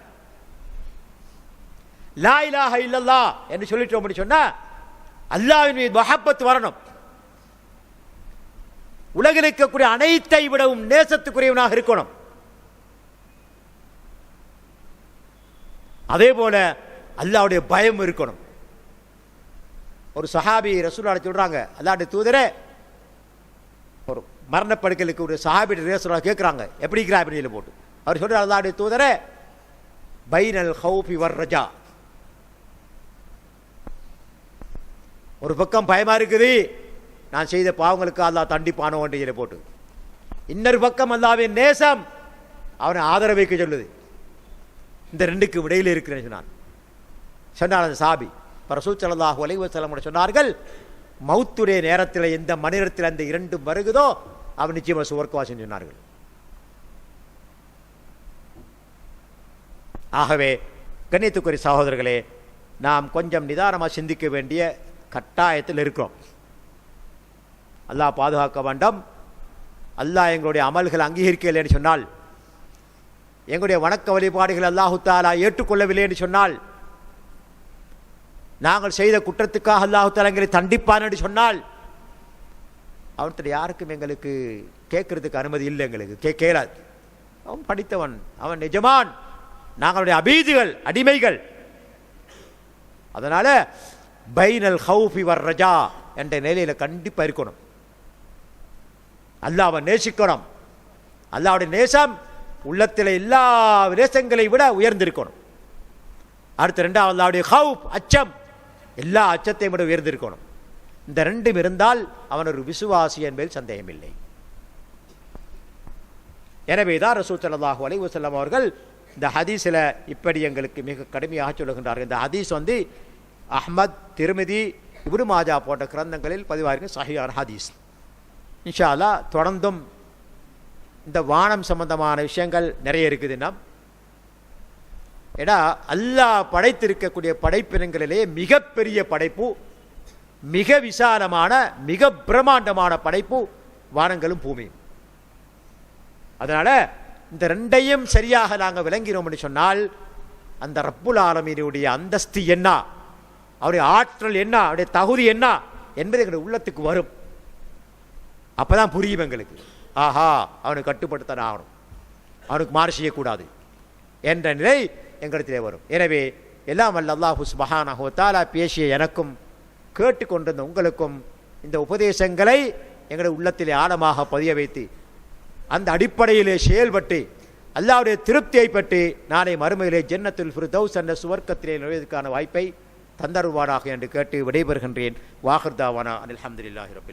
Speaker 1: லா இலாஹ இல்லல்லாஹ் என்று சொல்லிட்டோம் அப்படி சொன்னா அல்லாஹ்வின் மீது மஹப்பத் வரணும். உலகில் இருக்கக்கூடிய அனைத்தை விடவும் நேசத்துக்குரியவனாக இருக்கணும். அதே போல அல்லாஹ்வுடைய பயம் இருக்கணும். ஒரு சஹாபி ரசூலுல்லாஹ் சொல்றாங்க, அல்லாஹ்வுடைய தூதரே, ஒரு மரணப்படுக்கைக்கு ஒரு சஹாபி ரசூலுல்லாஹ் கேட்குறாங்க, எப்படி இருக்கிறா அப்படின்னு போட்டு. அவர் சொல்றார், அல்லாஹ்வுடைய தூதரே, பைனல் ஹௌஃபி வர் ரஜா, ஒரு பக்கம் பயமா இருக்குது, நான் செய்த பாவங்களுக்கு அல்லாஹ் தண்டிப்பானோ என்று போட்டு, இன்னொரு பக்கம் அல்லாஹ்வின் நேசம் அவனை ஆதரவைக்க சொல்லுது. இந்த ரெண்டுக்கு இடையில் இருக்கிறேன்னு சொன்னார் அந்த சாபி. ரசூல் ஸல்லல்லாஹு அலைஹி வஸல்லம் சொன்னார்கள், மௌத்துடைய நேரத்தில் எந்த மனிதத்தில் அந்த இரண்டும் வருகுதோ அவன் நிச்சயமாக சுவர்க்கவாசின்னு சொன்னார்கள். ஆகவே கண்ணியத்துக்குரிய சகோதரர்களே, நாம் கொஞ்சம் நிதானமாக சிந்திக்க வேண்டிய கட்டாயத்தில் இருக்கிறோம். அல்லாஹ் பாதுகாக்க வேண்டும். அல்லாஹ் எங்களுடைய அமல்கள் அங்கீகரிக்கவில்லை என்று சொன்னால், எங்களுடைய வணக்க வழிபாடுகள் அல்லாஹு தஆலா ஏற்றுக்கொள்ளவில்லை என்று சொன்னால், நாங்கள் செய்த குற்றத்துக்காக அல்லாஹ் தஆலா எங்களை தண்டிப்பான் என்று சொன்னால் அவன்கிட்ட யாருக்கும் எங்களுக்கு கேட்கறதுக்கு அனுமதி இல்லை. எங்களுக்கு கேளாது. அவன் படித்தவன், அவன் நிஜமான், நாங்களுடைய அபீதுகள், அடிமைகள். அதனால பைனல் ஹவுஃபி வர் ரஜா என்ற நிலையில கண்டிப்பா இருக்கணும். அல்லாஹ்வை நேசிக்கணும். அல்லாஹ்வுடைய நேசம் உள்ளத்தில் எல்லா நேசங்களை விட உயர்ந்திருக்கணும். அடுத்து ரெண்டாவது அல்லாஹ்வுடைய ஹவுஃப், அச்சம், எல்லா அச்சத்தையும் விட உயர்ந்திருக்கணும். இந்த ரெண்டும் இருந்தால் அவன் ஒரு விசுவாசி என்பதில் சந்தேகமில்லை. எனவேதான் ரசூல் ஸல்லல்லாஹு அலைஹி வஸல்லம் அவர்கள் இந்த ஹதீஸில் இப்படி எங்களுக்கு மிக கடுமையாக சொல்லுகின்றார்கள். இந்த ஹதீஸ் அஹ்மத், திர்மிதி, இப்னு மாஜா போன்ற கிரந்தங்களில் பதிவாக சஹீஹான ஹதீஸ். இன்ஷா அல்லாஹ் தொடர்ந்தும் இந்த வானம் சம்பந்தமான விஷயங்கள் நிறைய இருக்குதுன்னா, ஏன்னா அல்லாஹ் படைத்திருக்கக்கூடிய படைப்பினங்களிலே மிகப்பெரிய படைப்பு, மிக விசாலமான, மிக பிரம்மாண்டமான படைப்பு வானங்களும் பூமியும். அதனால இந்த ரெண்டையும் சரியாக நாங்கள் விளங்கினோம் என்று சொன்னால் அந்த ரப்புல் ஆலமீனுடைய அந்தஸ்து என்ன, அவருடைய ஆற்றல் என்ன, அவருடைய தகுதி என்ன என்பது எங்களுடைய உள்ளத்துக்கு வரும். அப்பதான் புரியும் எங்களுக்கு. ஆஹா, அவனுக்கு கட்டுப்பட்டுத்தான் ஆகணும், அவனுக்கு மாறு செய்யக்கூடாது என்ற நிலை எங்களிடத்திலே வரும். எனவே எல்லாம் வல்ல அல்லாஹ் சுப்ஹானஹு வ தஆலா பேசிய எனக்கும் கேட்டுக்கொண்டிருந்த உங்களுக்கும் இந்த உபதேசங்களை எங்களுடைய உள்ளத்திலே ஆழமாக பதிய வைத்து அந்த அடிப்படையிலே செயல்பட்டு அல்லாஹ்வுடைய திருப்தியை பெற்று நாளை மறுமையிலே ஜன்னத்துல் ஃபிர்தௌஸ் என்ற சுவர்க்கத்திலே நுழைவதற்கான வாய்ப்பை தந்தருவாராக என்று கேட்டு விடைபெறுகின்றேன். வாஹிர் தாவானா அல்ஹம்துலில்லாஹி ரப்பில் ஆலமீன்.